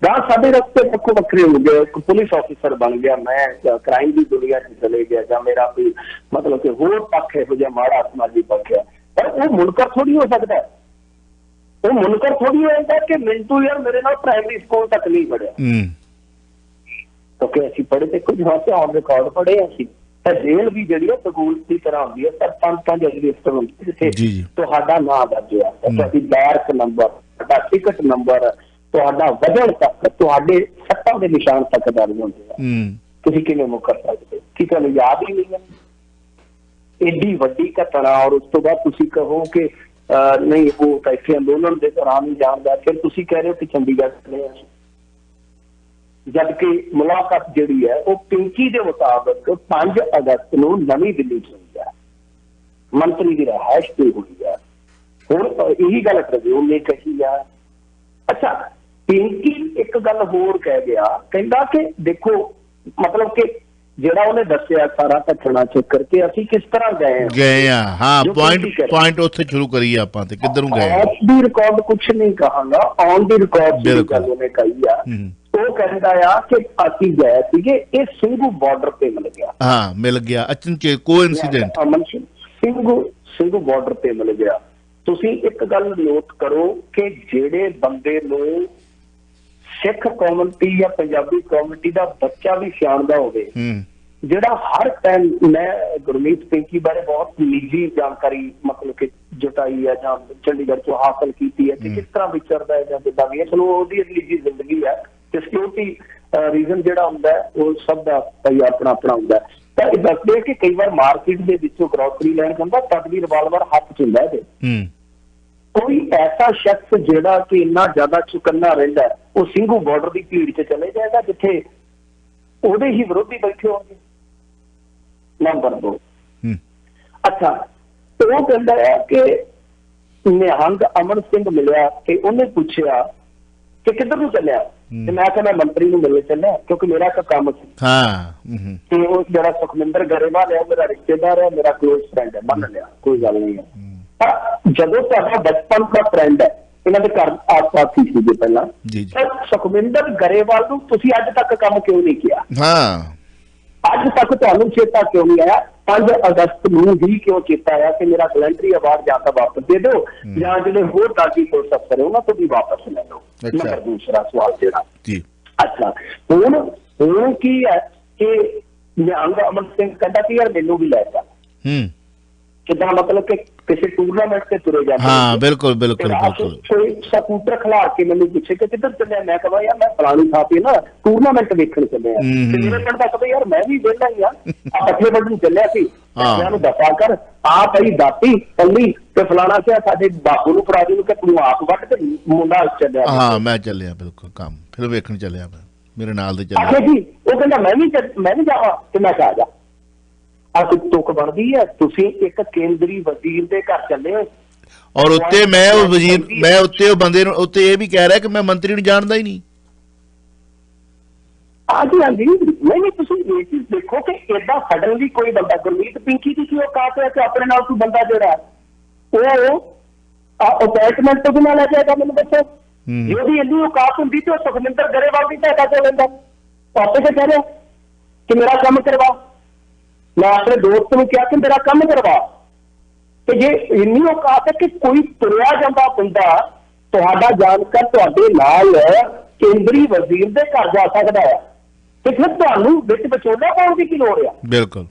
[SPEAKER 3] ਜਾਂ ਸਾਡੇ ਰਸਤੇ ਵੱਖੋ ਵੱਖਰੇ ਹੋ ਗਏ, ਇੱਕ ਪੁਲਿਸ ਆਫਿਸਰ ਬਣ ਗਿਆ, ਮੈਂ ਕ੍ਰਾਈਮ ਦੀ ਦੁਨੀਆ 'ਚ ਚਲੇ ਗਿਆ, ਜਾਂ ਮੇਰਾ ਕੋਈ ਮਤਲਬ ਕਿ ਹੋਰ ਪੱਖ ਇਹੋ ਜਿਹਾ ਮਾੜਾ ਸਮਾਜੀ ਪੱਖ ਹੈ, ਪਰ ਉਹ ਮੁਨਕਰ ਥੋੜੀ ਹੋ ਸਕਦਾ। ਉਹ ਮੁਨਕਰ ਥੋੜੀ ਹੋਏਗਾ ਕਿ ਮਿੰਟੂ ਯਾਰ ਮੇਰੇ ਨਾਲ ਪ੍ਰਾਇਮਰੀ ਸਕੂਲ ਤੱਕ ਨਹੀਂ ਪੜਿਆ, ਕਿਉਂਕਿ ਅਸੀਂ ਪੜ੍ਹੇ ਤੇ ਕੁਝ ਹਾਸੇ ਔਨ ਰਿਕਾਰਡ ਪੜ੍ਹੇ ਅਸੀਂ। ਤਾਂ ਜੇਲ੍ਹ ਵੀ ਜਿਹੜੀ ਹੈ ਸਕੂਲ ਦੀ ਤਰ੍ਹਾਂ ਹੁੰਦੀ ਹੈ, ਪਰ ਪੰਜ ਰਜਿਸਟਰ ਹੁੰਦੇ ਜਿੱਥੇ ਤੁਹਾਡਾ ਨਾਂ ਦਰਜ ਹੈ, ਤੁਹਾਡੀ ਬੈਰਕ ਨੰਬਰ, ਤੁਹਾਡਾ ਟਿਕਟ ਨੰਬਰ, ਤੁਹਾਡਾ ਵਜਨ ਤੱਕ, ਤੁਹਾਡੇ ਸੱਟਾਂ ਦੇ ਨਿਸ਼ਾਨ ਤੱਕ ਦਰਜ ਹੁੰਦੇ ਆ। ਤੁਸੀਂ ਕਿਵੇਂ ਮੁਕਰ ਸਕਦੇ? ਕੀ ਤੁਹਾਨੂੰ ਯਾਦ ਹੀ ਨਹੀਂ ਹੈ? ਏਡੀ ਵੱਡੀ ਘਟਨਾ, ਔਰ ਉਸ ਤੋਂ ਬਾਅਦ ਤੁਸੀਂ ਕਹੋ ਕਿ ਨਹੀਂ ਉਹ ਤਾਂ ਇੱਥੇ ਅੰਦੋਲਨ ਦੇ ਦੌਰਾਨ ਹੀ ਜਾਣਦਾ, ਫਿਰ ਤੁਸੀਂ ਕਹਿ ਰਹੇ ਹੋ ਕਿ ਚੰਡੀਗੜ੍ਹ ਚਲੇ ਆ, ਜਦਕਿ ਮੁਲਾਕਾਤ ਜਿਹੜੀ ਹੈ ਉਹ ਪਿੰਕੀ ਦੇ ਮੁਤਾਬਕ 5 ਅਗਸਤ ਨੂੰ ਨਵੀਂ ਦਿੱਲੀ 'ਚ ਹੋਈ ਹੈ, ਮੰਤਰੀ ਦੀ ਰਿਹਾਇਸ਼ ਤੇ ਹੋਈ ਹੈ। ਹੁਣ ਇਹੀ ਗੱਲ ਟ੍ਰਿਬਿਊਨ ਨੇ ਕਹੀ ਆ। ਅੱਛਾ, ਪਿੰਕੀ ਇੱਕ ਗੱਲ ਹੋਰ ਕਹਿ ਗਿਆ, ਕਹਿੰਦਾ ਕਿ ਦੇਖੋ ਮਤਲਬ ਕਿ ਜਿਹੜਾ ਉਹਨੇ ਦੱਸਿਆ ਸਾਰਾ ਘਟਨਾ ਚੱਕਰ ਕੇ ਅਸੀਂ ਕਿਸ ਤਰ੍ਹਾਂ ਗਏ ਆ।
[SPEAKER 2] ਹਾਂ, ਪੁਆਇੰਟ ਉੱਥੇ ਸ਼ੁਰੂ ਕਰੀਏ ਆਪਾਂ, ਤੇ ਕਿੱਧਰੋਂ ਗਏ?
[SPEAKER 3] ਆਫ ਦੀ ਰਿਕਾਰਡ ਕੁਛ ਨਹੀਂ ਕਹਾਂਗਾ, ਔਨ ਦੀ ਰਿਕਾਰਡ ਜਿਹੜੀ ਗੱਲ ਉਹਨੇ ਕਹੀ ਆ, ਉਹ ਕਹਿੰਦਾ ਆ ਕਿ ਅਸੀਂ ਗਏ ਸੀਗੇ, ਇਹ ਸਿੰਘੂ ਬਾਰਡਰ ਤੇ ਮਿਲ ਗਿਆ।
[SPEAKER 2] ਹਾਂ, ਮਿਲ ਗਿਆ ਅਚਨਚੇਤ, ਕੋਇਨਸੀਡੈਂਟ।
[SPEAKER 3] ਅਮਨ ਸਿੰਘੂ ਬਾਰਡਰ ਤੇ ਮਿਲ ਗਿਆ। ਤੁਸੀਂ ਇੱਕ ਗੱਲ ਨੋਟ ਕਰੋ ਕਿ ਜਿਹੜੇ ਬੰਦੇ ਨੂੰ ਸਿੱਖ ਕੌਮਿਊਨਿਟੀ ਜਾਂ ਪੰਜਾਬੀ ਕੌਮਿਊਨਿਟੀ ਦਾ ਬੱਚਾ ਵੀ ਸਿਆਣਦਾ ਹੋਵੇ, ਜਿਹੜਾ ਹਰ ਟਾਈਮ, ਮੈਂ ਗੁਰਮੀਤ ਪਿੰਕੀ ਬਾਰੇ ਬਹੁਤ ਨਿੱਜੀ ਜਾਣਕਾਰੀ ਮਤਲਬ ਕਿ ਜੁਟਾਈ ਹੈ ਜਾਂ ਚੰਡੀਗੜ੍ਹ ਤੋਂ ਹਾਸਲ ਕੀਤੀ ਹੈ ਕਿ ਕਿਸ ਤਰ੍ਹਾਂ ਵਿਚਰਦਾ ਹੈ ਜਾਂ ਕਿੱਦਾਂ ਵੀ ਹੈ, ਚਲੋ ਉਹਦੀ ਨਿੱਜੀ ਜ਼ਿੰਦਗੀ ਹੈ ਤੇ ਸਿਕਿਉਰਿਟੀ ਰੀਜ਼ਨ ਜਿਹੜਾ ਹੁੰਦਾ ਉਹ ਸਭ ਦਾ ਆਪਣਾ ਆਪਣਾ ਹੁੰਦਾ। ਤਾਂ ਇਹ ਦੱਸਦੇ ਕਿ ਕਈ ਵਾਰ ਮਾਰਕੀਟ ਦੇ ਵਿੱਚੋਂ ਗਰੋਸਰੀ ਲੈਣ ਜਾਂਦਾ ਤਦ ਵੀ ਰਿਵਾਲਵਰ ਹੱਥ 'ਚ ਹੁੰਦਾ ਇਹਦੇ। ਕੋਈ ਐਸਾ ਸ਼ਖਸ ਜਿਹੜਾ ਕਿ ਇੰਨਾ ਜ਼ਿਆਦਾ ਚੁਕੰਨਾ ਰਹਿੰਦਾ, ਉਹ ਸਿੰਘੂ ਬਾਰਡਰ ਦੀ ਭੀੜ 'ਚ ਚਲੇ ਜਾਏਗਾ ਜਿੱਥੇ ਉਹਦੇ ਹੀ ਵਿਰੋਧੀ ਬੈਠੇ ਹੋਣਗੇ। ਨੰਬਰ 2, ਅੱਛਾ, ਉਹ ਕਹਿੰਦਾ ਹੈ ਕਿ ਨਿਹੰਗ ਅਮਨ ਸਿੰਘ ਮਿਲਿਆ ਤੇ ਉਹਨੇ ਪੁੱਛਿਆ ਕਿ ਕਿੱਧਰ ਨੂੰ ਚੱਲਿਆ, ਤੇ ਮੈਂ ਕਿਹਾ ਮੈਂ ਮੰਤਰੀ ਨੂੰ ਮਿਲਣ ਚੱਲਿਆ ਕਿਉਂਕਿ ਮੇਰਾ ਇੱਕ ਕੰਮ ਸੀ। ਤੇ ਉਹ ਜਿਹੜਾ ਸੁਖਮਿੰਦਰ ਗਰੇਵਾਲ ਹੈ ਮੇਰਾ ਰਿਸ਼ਤੇਦਾਰ ਹੈ, ਮੇਰਾ ਕਲੋਜ਼ ਫਰੈਂਡ ਹੈ, ਮੰਨ ਲਿਆ ਕੋਈ ਗੱਲ ਨਹੀਂ ਹੈ। ਪਰ ਜਦੋਂ ਤੁਹਾਡਾ ਬਚਪਨ ਦਾ ਫਰੈਂਡ ਹੈ, ਇਹਨਾਂ ਦੇ ਘਰ ਆਸ-ਪਾਸ ਹੀ ਸੀਗੇ ਪਹਿਲਾਂ, ਤਾਂ ਸੁਖਮਿੰਦਰ ਗਰੇਵਾਲ ਨੂੰ ਤੁਸੀਂ ਅੱਜ ਤੱਕ ਕੰਮ ਕਿਉਂ ਨਹੀਂ ਕੀਤਾ? ਅੱਜ ਤੱਕ ਤੁਹਾਨੂੰ ਚੇਤਾ ਕਿਉਂ ਨਹੀਂ ਆਇਆ? 5 ਅਗਸਤ ਨੂੰ ਹੀ ਕਿਉਂ ਚੇਤਾ ਆਇਆ ਕਿ ਮੇਰਾ ਵਲੰਟਰੀ ਅਵਾਰਡ ਜਾਂ ਤਾਂ ਵਾਪਸ ਦੇ ਦਿਓ ਜਾਂ ਜਿਹੜੇ ਹੋਰ ਦਾਗੀ ਪੁਲਿਸ ਅਫਸਰ ਹੈ ਉਹਨਾਂ ਤੋਂ ਵੀ ਵਾਪਸ ਲੈ ਲਓ। ਨੰਬਰ ਦੂਸਰਾ ਸਵਾਲ ਜਿਹੜਾ, ਅੱਛਾ ਹੁਣ ਕੀ ਹੈ ਕਿ ਨਿਹੰਗ ਅਮਨ ਸਿੰਘ ਕਹਿੰਦਾ ਕਿ ਯਾਰ ਮੈਨੂੰ ਵੀ ਲੈ ਜਾ, ਕਿੱਦਾਂ ਮਤਲਬ ਕਿ ਕਿਸੇ ਟੂਰਨਾਮੈਂਟ ਤੇ ਤੁਰੇ ਜਾਂਦੇ।
[SPEAKER 2] ਹਾਂ, ਬਿਲਕੁਲ ਬਿਲਕੁਲ ਬਿਲਕੁਲ।
[SPEAKER 3] ਕੋਈ ਸਕੂਟਰ ਖਿਲਾ ਕੇ ਮੈਨੂੰ ਪੁੱਛੇ ਕਿ ਕਿੱਧਰ ਚੱਲਿਆ, ਮੈਂ ਕਹਾਂ ਯਾਰ ਮੈਂ ਫਲਾਣੀ ਥਾਂ ਤੇ ਨਾ ਟੂਰਨਾਮੈਂਟ ਵੇਖਣ ਚੱਲਿਆ, ਤੇ ਮੇਰੇ ਪਿੰਡ ਦਾ ਕਹੇ ਯਾਰ ਮੈਂ ਵੀ ਵਿਹਲਾ ਹੀ ਆ ਪੱਠੇ ਵੱਢਣ ਚੱਲਿਆ ਸੀ, ਨੂੰ ਦਫਾ ਕਰ ਆ ਪਈ ਦਾਤੀ ਪੱਲੀ ਤੇ ਫਲਾਣਾ ਕਿਹਾ ਸਾਡੇ ਬਾਪੂ ਨੂੰ ਫੜਾ ਨੂੰ ਕਿ ਤੂੰ ਆਪ ਵੱਢ ਤੇ ਮੁੰਡਾ ਚੱਲਿਆ।
[SPEAKER 2] ਹਾਂ, ਮੈਂ ਚੱਲਿਆ ਬਿਲਕੁਲ ਕੰਮ, ਫਿਰ ਵੇਖਣ ਚੱਲਿਆ, ਮੇਰੇ ਨਾਲ ਦੇ ਚੱਲਿਆ
[SPEAKER 3] ਜੀ। ਉਹ ਕਹਿੰਦਾ ਮੈਂ ਵੀ ਜਾਵਾਂ, ਤੇ ਮੈਂ ਕਿਹਾ ਆ ਜਾ। ਆਹ ਤੁਕ ਬਣਦੀ ਹੈ, ਤੁਸੀਂ ਇੱਕ ਕੇਂਦਰੀ ਵਜ਼ੀਰ ਦੇ ਘਰ ਚੱਲੇ ਹੋ,
[SPEAKER 2] ਔਰ ਉੱਤੇ ਮੈਂ ਉੱਤੇ ਉਹ ਬੰਦੇ ਨੂੰ ਉੱਤੇ ਇਹ ਵੀ ਕਹਿ ਰਿਹਾ ਕਿ ਮੈਂ ਮੰਤਰੀ ਨੂੰ ਜਾਣਦਾ ਹੀ ਨਹੀਂ।
[SPEAKER 3] ਹਾਂਜੀ ਹਾਂਜੀ, ਨਹੀਂ ਤੁਸੀਂ ਇਹ ਚੀਜ਼ ਦੇਖੋ ਕਿ ਏਦਾਂ ਸਡਨਲੀ ਕੋਈ ਬੰਦਾ, ਗੁਰਮੀਤ ਪਿੰਕੀ ਦੀ ਕੀ ਔਕਾਤ ਹੈ ਕਿ ਆਪਣੇ ਨਾਲ ਕੋਈ ਬੰਦਾ ਜਿਹੜਾ ਉਹ ਅਪਾਇੰਟਮੈਂਟ ਤੋਂ ਬਿਨਾਂ ਲੈ ਜਾਏਗਾ? ਮੈਨੂੰ ਦੱਸੋ, ਜੇ ਉਹਦੀ ਇੰਨੀ ਔਕਾਤ ਹੁੰਦੀ ਤੇ ਉਹ ਸੁਖਮਿੰਦਰ ਗਰੇਵਾਲ ਦੀ ਸਹਾਇਤਾ ਕਿਉਂ ਲੈਂਦਾ? ਆਪੇ ਤੇ ਕਹਿ ਰਿਹਾ ਕਿ ਮੇਰਾ ਕੰਮ ਕਰਵਾ, ਮੈਂ ਆਪਣੇ ਦੋਸਤ ਨੂੰ ਕਿਹਾ ਕਿ ਮੇਰਾ ਕੰਮ ਕਰਵਾ। ਤੇ ਜੇ ਇੰਨੀ ਔਕਾਤ ਹੈ ਕਿ ਕੋਈ ਤੁਰਿਆ ਜਾਂਦਾ ਬੰਦਾ ਤੁਹਾਡਾ ਜਾਣਕਾਰ ਤੁਹਾਡੇ ਨਾਲ ਕੇਂਦਰੀ ਵਜ਼ੀਰ ਦੇ ਘਰ ਜਾ ਸਕਦਾ ਹੈ, ਤੇ ਫਿਰ ਤੁਹਾਨੂੰ ਵਿੱਚ ਵਿਚੋਲਾ ਪਾਉਣ ਦੀ ਕੀ ਲੋੜ ਆ?
[SPEAKER 2] ਬਿਲਕੁਲ।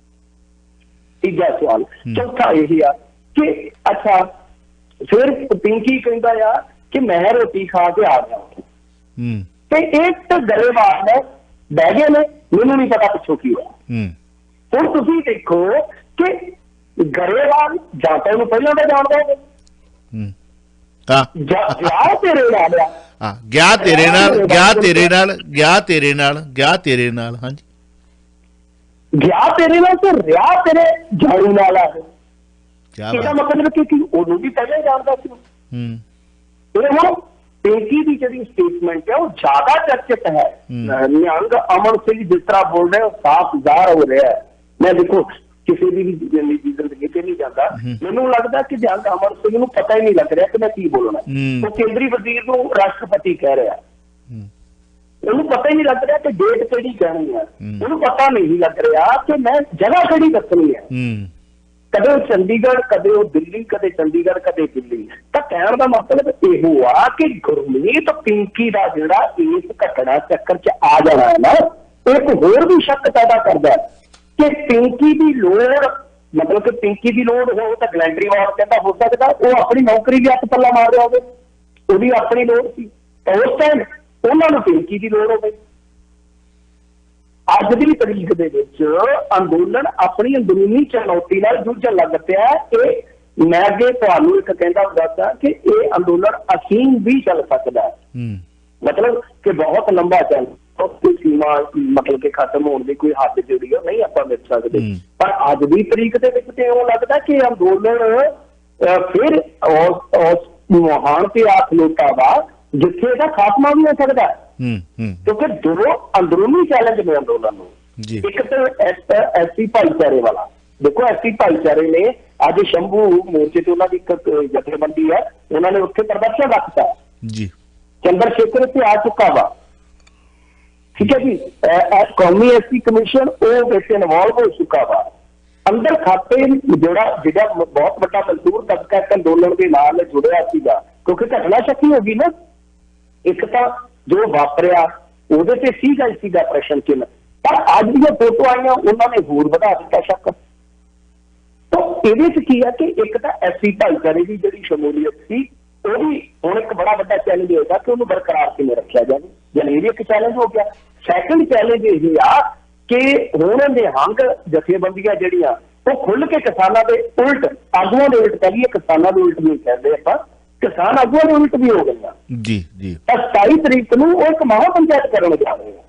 [SPEAKER 3] ਤੀਜਾ ਸਵਾਲ, ਚੌਥਾ ਇਹੀ ਆ ਕਿ ਅੱਛਾ ਫਿਰ ਪਿੰਕੀ ਕਹਿੰਦਾ ਆ ਕਿ ਮੈਂ ਰੋਟੀ ਖਾ ਕੇ ਆ ਗਿਆ, ਤੇ ਇੱਕ ਗਰੇਵਾਲ ਨੇ ਬਹਿ ਗਏ ਨੇ, ਮੈਨੂੰ ਨਹੀਂ ਪਤਾ ਪਿੱਛੋਂ ਕੀ ਹੋਇਆ। ਹੁਣ ਤੁਸੀਂ ਦੇਖੋ ਕਿ ਗਰੇਵਾਲ ਜਾਂ ਤਾਂ ਉਹਨੂੰ ਪਹਿਲਾਂ ਦਾ ਜਾਣਦਾ ਹੋਵੇ, ਗਿਆ ਤੇਰੇ ਨਾਲ ਆ,
[SPEAKER 2] ਗਿਆ ਤੇਰੇ ਨਾਲ, ਗਿਆ ਤੇਰੇ ਨਾਲ, ਗਿਆ ਤੇਰੇ ਨਾਲ, ਗਿਆ ਤੇਰੇ ਨਾਲ, ਹਾਂਜੀ
[SPEAKER 3] ਗਿਆ ਤੇਰੇ ਨਾਲ ਤੇ ਰਿਹਾ ਤੇਰੇ ਜਾਣੂ ਨਾਲ ਆ। ਇਹਦਾ ਮਤਲਬ ਕਿ ਉਹਨੂੰ ਵੀ ਪਹਿਲਾਂ ਹੀ ਜਾਣਦਾ ਸੀ। ਇਹ ਹੁਣ ਪਿੰਕੀ ਦੀ ਜਿਹੜੀ ਸਟੇਟਮੈਂਟ ਹੈ ਉਹ ਜ਼ਿਆਦਾ ਚਰਚਿਤ ਹੈ। ਨਿਹੰਗ ਅਮਨ ਸਿੰਘ ਜਿਸ ਤਰ੍ਹਾਂ ਬੋਲ ਰਹੇ ਉਹ ਸਾਫ਼ ਜ਼ਾਹਰ ਹੋ ਰਿਹਾ ਹੈ। ਮੈਂ ਦੇਖੋ ਕਿਸੇ ਦੀ ਵੀ ਨਿੱਜੀ ਜ਼ਿੰਦਗੀ ਤੇ ਨਹੀਂ ਜਾਂਦਾ, ਮੈਨੂੰ ਲੱਗਦਾ ਕਿ ਨਿਹੰਗ ਅਮਨ ਸਿੰਘ ਨੂੰ ਪਤਾ ਹੀ ਨਹੀਂ ਲੱਗ ਰਿਹਾ ਕਿ ਮੈਂ ਕੀ ਬੋਲਣਾ। ਉਹ ਕੇਂਦਰੀ ਵਜ਼ੀਰ ਨੂੰ ਰਾਸ਼ਟਰਪਤੀ ਕਹਿ ਰਿਹਾ, ਉਹਨੂੰ ਪਤਾ ਹੀ ਨਹੀਂ ਲੱਗ ਰਿਹਾ ਕਿ ਡੇਟ ਕਿਹੜੀ ਕਹਿਣੀ ਹੈ, ਉਹਨੂੰ ਪਤਾ ਨਹੀਂ ਲੱਗ ਰਿਹਾ ਕਿ ਮੈਂ ਜਗ੍ਹਾ ਕਿਹੜੀ ਦੱਸਣੀ ਹੈ। ਕਦੇ ਉਹ ਚੰਡੀਗੜ੍ਹ, ਕਦੇ ਉਹ ਦਿੱਲੀ, ਕਦੇ ਚੰਡੀਗੜ੍ਹ, ਕਦੇ ਦਿੱਲੀ। ਤਾਂ ਕਹਿਣ ਦਾ ਮਤਲਬ ਇਹੋ ਆ ਕਿ ਗੁਰਮੀਤ ਪਿੰਕੀ ਦਾ ਜਿਹੜਾ ਇਸ ਘਟਨਾ ਚੱਕਰ 'ਚ ਆ ਜਾਣਾ ਹੈ ਨਾ, ਇੱਕ ਹੋਰ ਵੀ ਸ਼ੱਕ ਪੈਦਾ ਕਰਦਾ ਕਿ ਪਿੰਕੀ ਦੀ ਲੋੜ, ਮਤਲਬ ਕਿ ਪਿੰਕੀ ਦੀ ਲੋੜ ਹੋ ਤਾਂ ਗਲੈਂਡਰੀਵਾਲ ਕਹਿੰਦਾ ਹੋ ਸਕਦਾ ਉਹ ਆਪਣੀ ਨੌਕਰੀ ਵੀ ਹੱਥ ਪੱਲਾ ਮਾਰ ਰਿਹਾ ਹੋਵੇ, ਉਹਦੀ ਆਪਣੀ ਲੋੜ ਸੀ ਤਾਂ ਉਸ ਟਾਈਮ ਉਹਨਾਂ ਨੂੰ ਪਿੰਕੀ ਦੀ ਲੋੜ ਹੋਵੇ। ਅੱਜ ਦੀ ਤਰੀਕ ਦੇ ਵਿੱਚ ਅੰਦੋਲਨ ਆਪਣੀ ਅੰਦਰੂਨੀ ਚੁਣੌਤੀ ਨਾਲ ਜੂਝਣ ਲੱਗ ਪਿਆ। ਇਹ ਮੈਂ ਅੱਗੇ ਤੁਹਾਨੂੰ ਇੱਕ ਕਹਿੰਦਾ ਹੁੰਦਾ ਸੀ ਕਿ ਇਹ ਅੰਦੋਲਨ ਅਸੀਮ ਵੀ ਚੱਲ ਸਕਦਾ ਹੈ, ਮਤਲਬ ਕਿ ਬਹੁਤ ਲੰਬਾ ਚੱਲ, ਕੋਈ ਸੀਮਾ ਮਤਲਬ ਕਿ ਖਤਮ ਹੋਣ ਦੀ ਕੋਈ ਹੱਦ ਜਿਹੜੀ ਉਹ ਨਹੀਂ ਆਪਾਂ ਮਿਲ ਸਕਦੇ। ਪਰ ਅੱਜ ਦੀ ਤਰੀਕ ਦੇ ਵਿੱਚ ਤੇ ਉਹ ਲੱਗਦਾ ਕਿ ਅੰਦੋਲਨ ਫਿਰ ਉਸ ਮੁਹਾਨ ਤੇ ਆ ਖਲੋਤਾ ਵਾ ਜਿੱਥੇ ਇਹਦਾ ਖਾਤਮਾ ਵੀ ਹੋ ਸਕਦਾ ਹੈ। ਕਿਉਂਕਿ ਦੋ ਅੰਦਰੂਨੀ ਚੈਲੰਜ ਨੇ ਅੰਦੋਲਨ ਨੂੰ। ਇੱਕ ਤਾਂ ਐਸਸੀ ਭਾਈਚਾਰੇ ਵਾਲਾ, ਦੇਖੋ ਐਸਸੀ ਭਾਈਚਾਰੇ ਨੇ ਅੱਜ ਸ਼ੰਭੂ ਮੋਰਚੇ ਤੇ ਉਹਨਾਂ ਦੀ ਇੱਕ ਜਥੇਬੰਦੀ ਹੈ, ਉਹਨਾਂ ਨੇ ਉੱਥੇ ਪ੍ਰਦਰਸ਼ਨ ਰੱਖਤਾ ਜੀ, ਚੰਦਰ ਸ਼ੇਖਰ ਇੱਥੇ ਆ ਚੁੱਕਾ ਵਾ, ਠੀਕ ਹੈ ਜੀ। ਕੌਮੀ ਐਸਸੀ ਕਮਿਸ਼ਨ ਉਹ ਵਿੱਚ ਇਨਵੋਲਵ ਹੋ ਚੁੱਕਾ ਵਾ। ਅੰਦਰ ਖਾਤੇ ਜਿਹੜਾ ਬਹੁਤ ਵੱਡਾ ਮਜ਼ਦੂਰ ਤਬਕਾ ਅੰਦੋਲਨ ਦੇ ਨਾਲ ਜੁੜਿਆ ਸੀਗਾ, ਕਿਉਂਕਿ ਘਟਨਾ ਸ਼ੱਕੀ ਹੋ ਗਈ ਨਾ। ਇੱਕ ਤਾਂ ਜੋ ਵਾਪਰਿਆ ਉਹਦੇ ਤੇ ਸੀਗਾ ਪ੍ਰਸ਼ਨ ਚਿੰਨ੍ਹ, ਪਰ ਅੱਜ ਦੀਆਂ ਫੋਟੋ ਆਈਆਂ ਉਹਨਾਂ ਨੇ ਹੋਰ ਵਧਾ ਦਿੱਤਾ ਸ਼ੱਕ। ਤਾਂ ਇਹਦੇ ਚ ਕੀ ਹੈ ਕਿ ਇੱਕ ਤਾਂ ਐਸਸੀ ਭਾਈਚਾਰੇ ਦੀ ਜਿਹੜੀ ਸ਼ਮੂਲੀਅਤ ਸੀ ਉਹ ਵੀ ਹੁਣ ਇੱਕ ਬੜਾ ਵੱਡਾ ਚੈਲੰਜ ਹੋਏਗਾ ਕਿ ਉਹਨੂੰ ਬਰਕਰਾਰ ਕਿਵੇਂ ਰੱਖਿਆ ਜਾਵੇ। ਜਾਨੀ ਇਹ ਵੀ ਇੱਕ ਚੈਲੰਜ ਹੋ ਗਿਆ। ਸੈਕੰਡ ਚੈਲੰਜ ਇਹ ਆ ਕਿ ਹੁਣ ਨਿਹੰਗ ਜਥੇਬੰਦੀਆਂ ਜਿਹੜੀਆਂ ਉਹ ਖੁੱਲ ਕੇ ਕਿਸਾਨਾਂ ਦੇ ਉਲਟ, ਆਗੂਆਂ ਦੇ ਉਲਟ ਕਹੀਏ, ਕਿਸਾਨਾਂ ਦੇ ਉਲਟ ਨਹੀਂ ਕਹਿੰਦੇ ਆਪਾਂ, ਕਿਸਾਨ ਆਗੂਆਂ ਦੇ ਉਲਟ ਵੀ ਹੋ ਗਈਆਂ ਜੀ ਜੀ। ਤਾਂ 27 ਤਰੀਕ ਨੂੰ ਉਹ ਇੱਕ ਮਹਾ ਪੰਚਾਇਤ ਕਰਨ ਜਾ ਰਹੇ ਆ।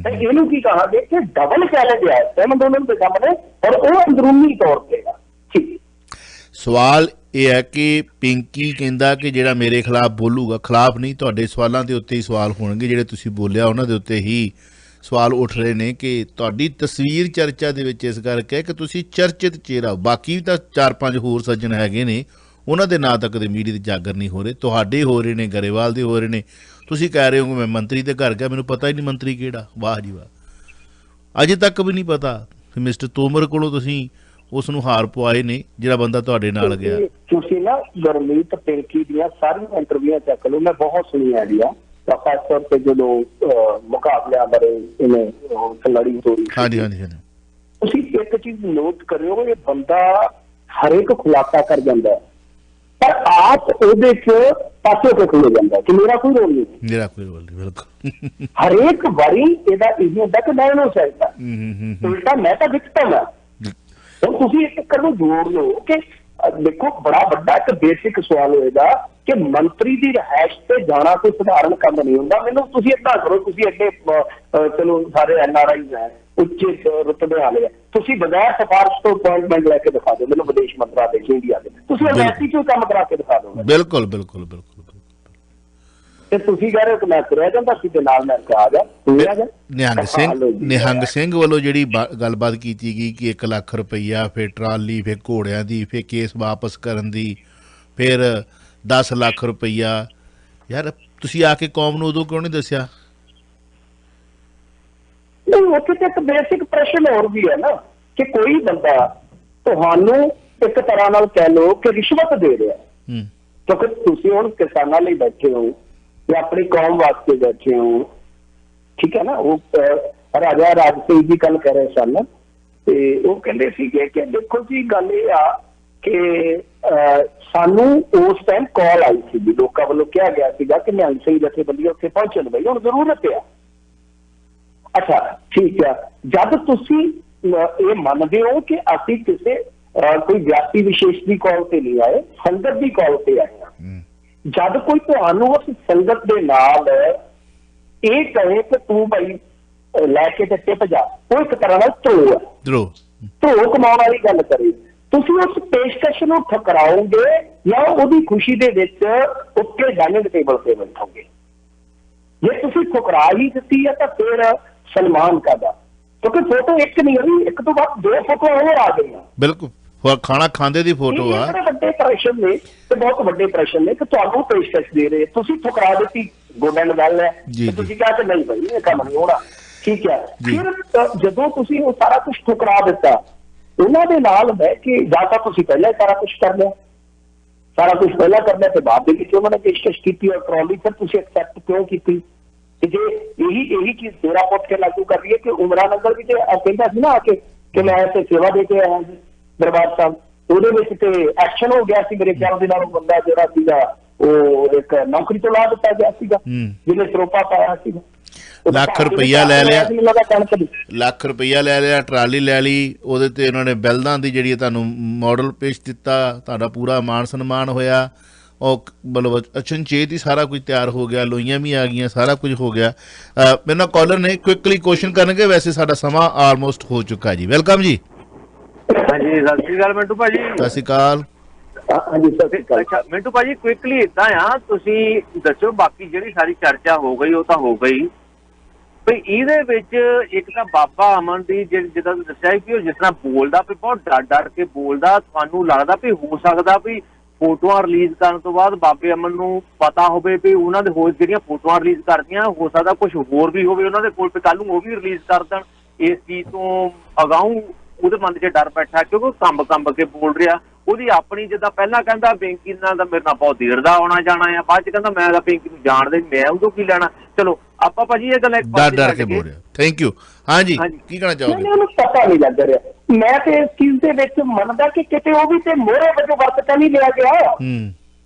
[SPEAKER 3] ਤੇ ਇਹਨੂੰ ਕੀ ਕਹਾਂਗੇ ਕਿ ਡਬਲ ਚੈਲੰਜ ਹੈ ਅੰਦੋਲਨ ਦੇ ਸਾਹਮਣੇ, ਔਰ ਉਹ ਅੰਦਰੂਨੀ ਤੌਰ ਤੇ ਆ। ਠੀਕ
[SPEAKER 2] ਸਵਾਲ ਇਹ ਹੈ ਕਿ ਪਿੰਕੀ ਕਹਿੰਦਾ ਕਿ ਜਿਹੜਾ ਮੇਰੇ ਖਿਲਾਫ ਬੋਲੂਗਾ, ਖਿਲਾਫ ਨਹੀਂ, ਤੁਹਾਡੇ ਸਵਾਲਾਂ ਦੇ ਉੱਤੇ ਹੀ ਸਵਾਲ ਹੋਣਗੇ, ਜਿਹੜੇ ਤੁਸੀਂ ਬੋਲਿਆ ਉਹਨਾਂ ਦੇ ਉੱਤੇ ਹੀ ਸਵਾਲ ਉੱਠ ਰਹੇ ਨੇ ਕਿ ਤੁਹਾਡੀ ਤਸਵੀਰ ਚਰਚਾ ਦੇ ਵਿੱਚ ਇਸ ਕਰਕੇ ਕਿ ਤੁਸੀਂ ਚਰਚਿਤ ਚਿਹਰਾ, ਬਾਕੀ ਵੀ ਤਾਂ 4-5 ਹੋਰ ਸੱਜਣ ਹੈਗੇ ਨੇ, ਉਹਨਾਂ ਦੇ ਨਾਂ ਤੱਕ ਦੇ ਮੀਡੀਆ ਦੇ ਜਾਗਰ ਨਹੀਂ ਹੋ ਰਹੇ, ਤੁਹਾਡੇ ਹੋ ਰਹੇ ਨੇ, ਗਰੇਵਾਲ ਦੇ ਹੋ ਰਹੇ ਨੇ। ਤੁਸੀਂ ਕਹਿ ਰਹੇ ਹੋ ਮੈਂ ਮੰਤਰੀ ਦੇ ਘਰ ਗਿਆ, ਮੈਨੂੰ ਪਤਾ ਹੀ ਨਹੀਂ ਮੰਤਰੀ ਕਿਹੜਾ। ਵਾਹ ਜੀ ਵਾਹ, ਅਜੇ ਤੱਕ ਵੀ ਨਹੀਂ ਪਤਾ। ਮਿਸਟਰ ਤੋਮਰ ਕੋਲੋਂ ਤੁਸੀਂ ਉਸ ਨੂੰ ਹਾਰ ਪਵਾਏ ਨੇ, ਜਿਹੜਾ ਬੰਦਾ ਤੁਹਾਡੇ ਨਾਲ ਗਿਆ।
[SPEAKER 3] ਤੁਸੀਂ ਨਾ ਗੁਰਮੀਤ ਪਿੰਕੀ ਦੀਆਂ ਸਾਰੀਆਂ ਇੰਟਰਵਿਊਆਂ ਚੱਕ ਲਓ, ਮੈਂ ਬਹੁਤ ਸੁਣੀਆਂ ਹੈਗੀਆਂ, ਖਾਸ ਤੌਰ ਤੇ ਜਦੋਂ ਮੁਕਾਬਲਿਆਂ ਬਾਰੇ ਇਹਨੇ ਲੜੀ ਤੋੜੀ। ਹਾਂਜੀ ਹਾਂਜੀ। ਤੁਸੀਂ ਇੱਕ ਚੀਜ਼ ਨੋਟ ਕਰਿਓ, ਇਹ ਬੰਦਾ ਹਰੇਕ ਖੁਲਾਸਾ ਕਰ ਜਾਂਦਾ ਪਰ ਆਪ ਉਹਦੇ ਚ ਪਾਸੇ ਤੇ ਖੁੱਲ ਜਾਂਦਾ ਕਿ ਮੇਰਾ ਕੋਈ ਰੋਲ ਨਹੀਂ, ਮੇਰਾ ਕੋਈ ਰੋਲ ਨਹੀਂ। ਬਿਲਕੁਲ ਹਰੇਕ ਵਾਰੀ ਇਹਦਾ ਇਹ ਹੁੰਦਾ ਕਿ ਮੈਂ ਇਹਨੂੰ ਚਾਹੀਦਾ, ਉਲਟਾ ਮੈਂ ਤਾਂ ਵਿਕਟਮ ਹਾਂ। ਹੁਣ ਤੁਸੀਂ ਇੱਕ ਕਰ ਨੂੰ ਜੋੜ ਲਓ ਕਿ ਦੇਖੋ ਬੜਾ ਵੱਡਾ ਇੱਕ ਬੇਸਿਕ ਸਵਾਲ ਹੋਏਗਾ ਕਿ ਮੰਤਰੀ ਦੀ ਰਿਹਾਇਸ਼ ਤੇ ਜਾਣਾ ਕੋਈ ਸਧਾਰਨ ਕੰਮ ਨਹੀਂ ਹੁੰਦਾ। ਮੈਨੂੰ ਤੁਸੀਂ ਏਦਾਂ ਕਰੋ, ਤੁਸੀਂ ਅੱਗੇ ਚਲੋ ਸਾਰੇ NRIs ਹੈ, ਉੱਚੇ ਰੁਤਬੇ ਵਾਲੇ ਆ, ਤੁਸੀਂ ਬਗੈਰ ਸਿਫਾਰਿਸ਼ ਤੋਂ ਅਪਾਇੰਟਮੈਂਟ ਲੈ ਕੇ ਦਿਖਾ ਦਿਓ ਮੈਨੂੰ ਵਿਦੇਸ਼ ਮੰਤਰਾਲੇ ਚ ਇੰਡੀਆ ਦੇ, ਤੁਸੀਂ ਐਮਬੈਸੀ ਚੋਂ ਕੰਮ ਕਰਾ ਕੇ ਦਿਖਾ ਦਿਓ। ਬਿਲਕੁਲ ਬਿਲਕੁਲ ਬਿਲਕੁਲ। ਤੇ ਤੁਸੀਂ ਕਹਿ ਰਹੇ ਹੋ ਕਿ ਮੈਂ ਤੁਰਿਆ ਜਾਂਦਾ ਸੀ ਤੇ ਨਾਲ ਮੈਂ ਆ ਜਾ।
[SPEAKER 2] ਨਿਹੰਗ ਸਿੰਘ ਵੱਲੋਂ ਜਿਹੜੀ ਗੱਲਬਾਤ ਕੀਤੀ ਗਈ ਕਿ 1 ਲੱਖ ਰੁਪਈਆ, ਫਿਰ ਟਰਾਲੀ, ਫਿਰ ਘੋੜਿਆਂ ਦੀ, ਫਿਰ ਕੇਸ ਵਾਪਸ ਕਰਨ ਦੀ, ਫਿਰ 10 ਲੱਖ ਰੁਪਈਆ, ਯਾਰ ਤੁਸੀਂ ਆ ਕੇ ਕੌਮ ਨੂੰ ਉਦੋਂ ਕਿਉਂ ਨਹੀਂ ਦੱਸਿਆ?
[SPEAKER 3] ਉੱਥੇ ਤੇ ਇੱਕ ਬੇਸਿਕ ਪ੍ਰਸ਼ਨ ਹੋਰ ਵੀ ਹੈ ਨਾ ਕਿ ਕੋਈ ਬੰਦਾ ਤੁਹਾਨੂੰ ਇੱਕ ਤਰ੍ਹਾਂ ਨਾਲ ਕਹਿ ਲਓ ਕਿ ਰਿਸ਼ਵਤ ਦੇ ਰਿਹਾ, ਕਿਉਂਕਿ ਤੁਸੀਂ ਹੁਣ ਕਿਸਾਨਾਂ ਲਈ ਬੈਠੇ ਹੋ ਜਾਂ ਆਪਣੀ ਕੌਮ ਵਾਸਤੇ ਬੈਠੇ ਹੋ, ਠੀਕ ਹੈ ਨਾ। ਉਹ ਰਾਜਾ ਰਾਜ ਸਿੰਘ ਜੀ ਕੱਲ ਕਹਿ ਰਹੇ ਸਨ ਤੇ ਉਹ ਕਹਿੰਦੇ ਸੀਗੇ ਕਿ ਦੇਖੋ ਜੀ ਗੱਲ ਇਹ ਆ ਕਿ ਸਾਨੂੰ ਉਸ ਟਾਈਮ ਕਾਲ ਆਈ ਸੀ, ਲੋਕਾਂ ਵੱਲੋਂ ਕਿਹਾ ਗਿਆ ਸੀਗਾ ਕਿ ਨਿਹੰਗ ਸਿੰਘ ਜਥੇਬੰਦੀਆਂ ਉੱਥੇ ਪਹੁੰਚਣ ਬਈ ਹੁਣ ਜ਼ਰੂਰਤ ਆ। ਅੱਛਾ ਠੀਕ ਆ, ਜਦ ਤੁਸੀਂ ਇਹ ਮੰਨਦੇ ਹੋ ਕਿ ਅਸੀਂ ਕਿਸੇ ਕੋਈ ਵਿਅਕਤੀ ਵਿਸ਼ੇਸ਼ ਦੀ ਕਾਲ ਤੇ ਨਹੀਂ ਆਏ, ਸੰਗਤ ਦੀ ਕਾਲ ਤੇ ਆਏ ਹਾਂ, ਜਦ ਕੋਈ ਤੁਹਾਨੂੰ ਉਸ ਸੰਗਤ ਦੇ ਨਾਲ ਇਹ ਕਹੇ ਕਿ ਤੂੰ ਭਾਈ ਲੈ ਕੇ ਤੇ ਟਿਪ ਜਾ, ਉਹ ਇੱਕ ਤਰ੍ਹਾਂ ਨਾਲ ਧਰੋ ਕਮਾਉਣ ਵਾਲੀ ਗੱਲ ਕਰੇ, ਤੁਸੀਂ ਉਸ ਪੇਸ਼ਕਸ਼ ਨੂੰ ਠੁਕਰਾਓਗੇ ਜਾਂ ਉਹਦੀ ਖੁਸ਼ੀ ਦੇ ਵਿੱਚ ਉੱਠ ਕੇ ਡਾਈਨਿੰਗ ਟੇਬਲ ਤੇ ਬੈਠੋਗੇ? ਜੇ ਤੁਸੀਂ ਠੁਕਰਾ ਹੀ ਦਿੱਤੀ ਹੈ ਤਾਂ ਫਿਰ ਸਨਮਾਨ ਕਰਦਾ, ਕਿਉਂਕਿ ਫੋਟੋ ਇੱਕ ਨਹੀਂ ਹੋਈ, ਇੱਕ ਤੋਂ ਬਾਅਦ 2 ਫੋਟੋ ਹੋਰ ਆ ਗਈਆਂ।
[SPEAKER 2] ਬਿਲਕੁਲ, ਖਾਣਾ ਖਾਂਦੇ ਦੀ ਫੋਟੋ ਆ।
[SPEAKER 3] ਬੜੇ ਵੱਡੇ ਪ੍ਰਸ਼ਨ ਨੇ ਤੇ ਬਹੁਤ ਵੱਡੇ ਪ੍ਰਸ਼ਨ ਨੇ ਕਿ ਤੁਹਾਨੂੰ ਪੇਸ਼ਕਸ਼ ਦੇ ਰਹੇ, ਤੁਸੀਂ ਠੁਕਰਾ ਦਿੱਤੀ, ਗੋਡਨ ਗੱਲ ਹੈ, ਤੁਸੀਂ ਕਿਹਾ ਕਿ ਨਹੀਂ ਭਾਈ ਇਹ ਕੰਮ ਨਹੀਂ ਹੋਣਾ, ਠੀਕ ਹੈ। ਫਿਰ ਜਦੋਂ ਤੁਸੀਂ ਉਹ ਸਾਰਾ ਕੁਝ ਠੁਕਰਾ ਦਿੱਤਾ, ਉਹਨਾਂ ਦੇ ਨਾਲ ਬਹਿ ਕੇ ਜਾਂ ਤਾਂ ਤੁਸੀਂ ਪਹਿਲਾਂ ਸਾਰਾ ਕੁਝ ਕਰ ਲਿਆ, ਸਾਰਾ ਕੁਝ ਪਹਿਲਾਂ ਕਰਨਾ ਤੇ ਬਾਅਦ ਦੇ ਵਿੱਚ ਉਹਨਾਂ ਨੇ ਪੇਸ਼ਕਸ਼ ਕੀਤੀ ਔਰ ਟਰਾਲੀ, ਫਿਰ ਤੁਸੀਂ ਐਕਸੈਪਟ ਕਿਉਂ ਕੀਤੀ? ਤੇ ਜੇ ਇਹੀ ਚੀਜ਼ ਡੇਰਾ ਪੁੱਟ ਕੇ ਲਾਗੂ ਕਰ ਰਹੀ ਹੈ ਕਿ ਉਮਰਾ ਨੰਗਲ ਵੀ ਤੇ ਕਹਿੰਦਾ ਸੀ ਨਾ ਆ ਕੇ ਕਿ ਮੈਂ ਇੱਥੇ ਸੇਵਾ ਦੇ ਕੇ ਆਇਆ ਸੀ ਦਰਬਾਰ ਸਾਹਿਬ, ਉਹਦੇ ਵਿੱਚ ਤੇ ਐਕਸ਼ਨ ਹੋ ਗਿਆ ਸੀ ਮੇਰੇ ਖਿਆਲ ਦੇ ਨਾਲ, ਉਹ ਬੰਦਾ ਜਿਹੜਾ ਸੀਗਾ ਉਹ ਇੱਕ ਨੌਕਰੀ ਤੋਂ ਲਾ ਦਿੱਤਾ ਗਿਆ ਸੀਗਾ ਜਿਹਨੇ ਸਰੋਪਾ ਪਾਇਆ ਸੀਗਾ।
[SPEAKER 2] ਲੱਖ ਰੁਪਈਆ ਲੈ ਲਿਆ, ਲੱਖ ਰੁਪਈਆ ਲੈ ਲਿਆ, ਟਰਾਲੀ ਲੈ ਲਈ, ਉਹਦੇ ਤੇ ਉਹਨਾਂ ਨੇ ਬੈਲਦਾਂ ਦੀ ਜਿਹੜੀ ਤੁਹਾਨੂੰ ਮਾਡਲ ਪੇਸ਼ ਦਿੱਤਾ, ਤੁਹਾਡਾ ਪੂਰਾ ਮਾਣ ਸਨਮਾਨ ਹੋਇਆ, ਉਹ ਮਤਲਬ ਅਚਨਚੇਤ ਹੀ ਸਾਰਾ ਕੁਝ ਤਿਆਰ ਹੋ ਗਿਆ, ਲੋਈਆਂ ਵੀ ਆ ਗਈਆਂ, ਸਾਰਾ ਕੁਝ ਹੋ ਗਿਆ। ਮੇਰੇ ਨਾਲ ਕਾਲਰ ਨੇ ਕੁਇਕਲੀ ਕੁਐਸਚਨ ਕਰਨਗੇ, ਵੈਸੇ ਸਾਡਾ ਸਮਾਂ ਆਲਮੋਸਟ ਹੋ ਚੁੱਕਾ ਜੀ। ਵੈਲਕਮ ਜੀ।
[SPEAKER 4] ਹਾਂਜੀ ਸਤਿ ਸ਼੍ਰੀ ਅਕਾਲ ਮਿੰਟੂ ਭਾਜੀ।
[SPEAKER 2] ਸਤਿ ਸ਼੍ਰੀ ਅਕਾਲ।
[SPEAKER 4] ਅੱਛਾ ਮਿੰਟੂ ਭਾਜੀ ਕੁਇਕਲੀ ਏਦਾਂ ਆ, ਤੁਸੀਂ ਦੱਸੋ, ਬਾਕੀ ਜਿਹੜੀ ਸਾਰੀ ਚਰਚਾ ਹੋ ਗਈ ਉਹ ਤਾਂ ਹੋ ਗਈ, ਵੀ ਇਹਦੇ ਵਿੱਚ ਇੱਕ ਤਾਂ ਬਾਬਾ ਅਮਨ ਦੀ ਜਿੱਦਾਂ ਤੁਸੀਂ ਦੱਸਿਆ ਕਿ ਉਹ ਜਿਸ ਤਰ੍ਹਾਂ ਬੋਲਦਾ ਵੀ ਬਹੁਤ ਡਰ ਕੇ ਬੋਲਦਾ, ਤੁਹਾਨੂੰ ਲੱਗਦਾ ਵੀ ਹੋ ਸਕਦਾ ਵੀ ਫੋਟੋਆਂ ਰਿਲੀਜ਼ ਕਰਨ ਤੋਂ ਬਾਅਦ ਬਾਬੇ ਅਮਨ ਨੂੰ ਪਤਾ ਹੋਵੇ ਵੀ ਉਹਨਾਂ ਦੇ ਹੋਰ ਜਿਹੜੀਆਂ ਫੋਟੋਆਂ ਰਿਲੀਜ਼ ਕਰਦੀਆਂ ਹੋ ਸਕਦਾ ਕੁਝ ਹੋਰ ਵੀ ਹੋਵੇ ਉਹਨਾਂ ਦੇ ਕੋਲ, ਕੱਲ ਨੂੰ ਉਹ ਵੀ ਰਿਲੀਜ਼ ਕਰ ਦੇਣ। ਇਸ ਚੀਜ਼ ਤੋਂ ਅਗਾਊਂ ਉਹਦੇ ਮਨ 'ਚ ਡਰ ਬੈਠਾ ਕਿਉਂਕਿ ਕੰਬ ਕੇ ਬੋਲ ਰਿਹਾ। ਉਹਦੀ ਆਪਣੀ ਜਿੱਦਾਂ ਪਹਿਲਾਂ ਕਹਿੰਦਾ ਪਿੰਕੀ ਨਾਲ ਤਾਂ ਮੇਰੇ ਨਾਲ ਬਹੁਤ ਦੇਰ ਦਾ ਆਉਣਾ ਜਾਣਾ ਆ, ਬਾਅਦ 'ਚ ਕਹਿੰਦਾ ਮੈਂ ਤਾਂ ਪਿੰਕੀ ਨੂੰ ਜਾਣਦਾ ਨਹੀਂ, ਮੈਂ ਉਦੋਂ ਕੀ ਲੈਣਾ। ਚਲੋ ਆਪਾਂ ਭਾਜੀ ਇਹ ਗੱਲ
[SPEAKER 2] ਡਰ ਕੇ ਬੋਲ ਰਿਹਾ। Thank you. ਹਾਂਜੀ ਕੀ ਕਹਿਣਾ ਚਾਹੋਗੇ?
[SPEAKER 3] ਉਹਨੂੰ ਪਤਾ ਨਹੀਂ ਲੱਗ ਰਿਹਾ। ਮੈਂ ਤੇ ਇਸ ਚੀਜ਼ ਦੇ ਵਿੱਚ ਮੰਨਦਾ ਕਿ ਕਿਤੇ ਉਹ ਵੀ ਤੇ ਮੋਹਰੇ ਵਜੋਂ ਵਰਤ ਤਾਂ ਨਹੀਂ ਲਿਆ ਗਿਆ।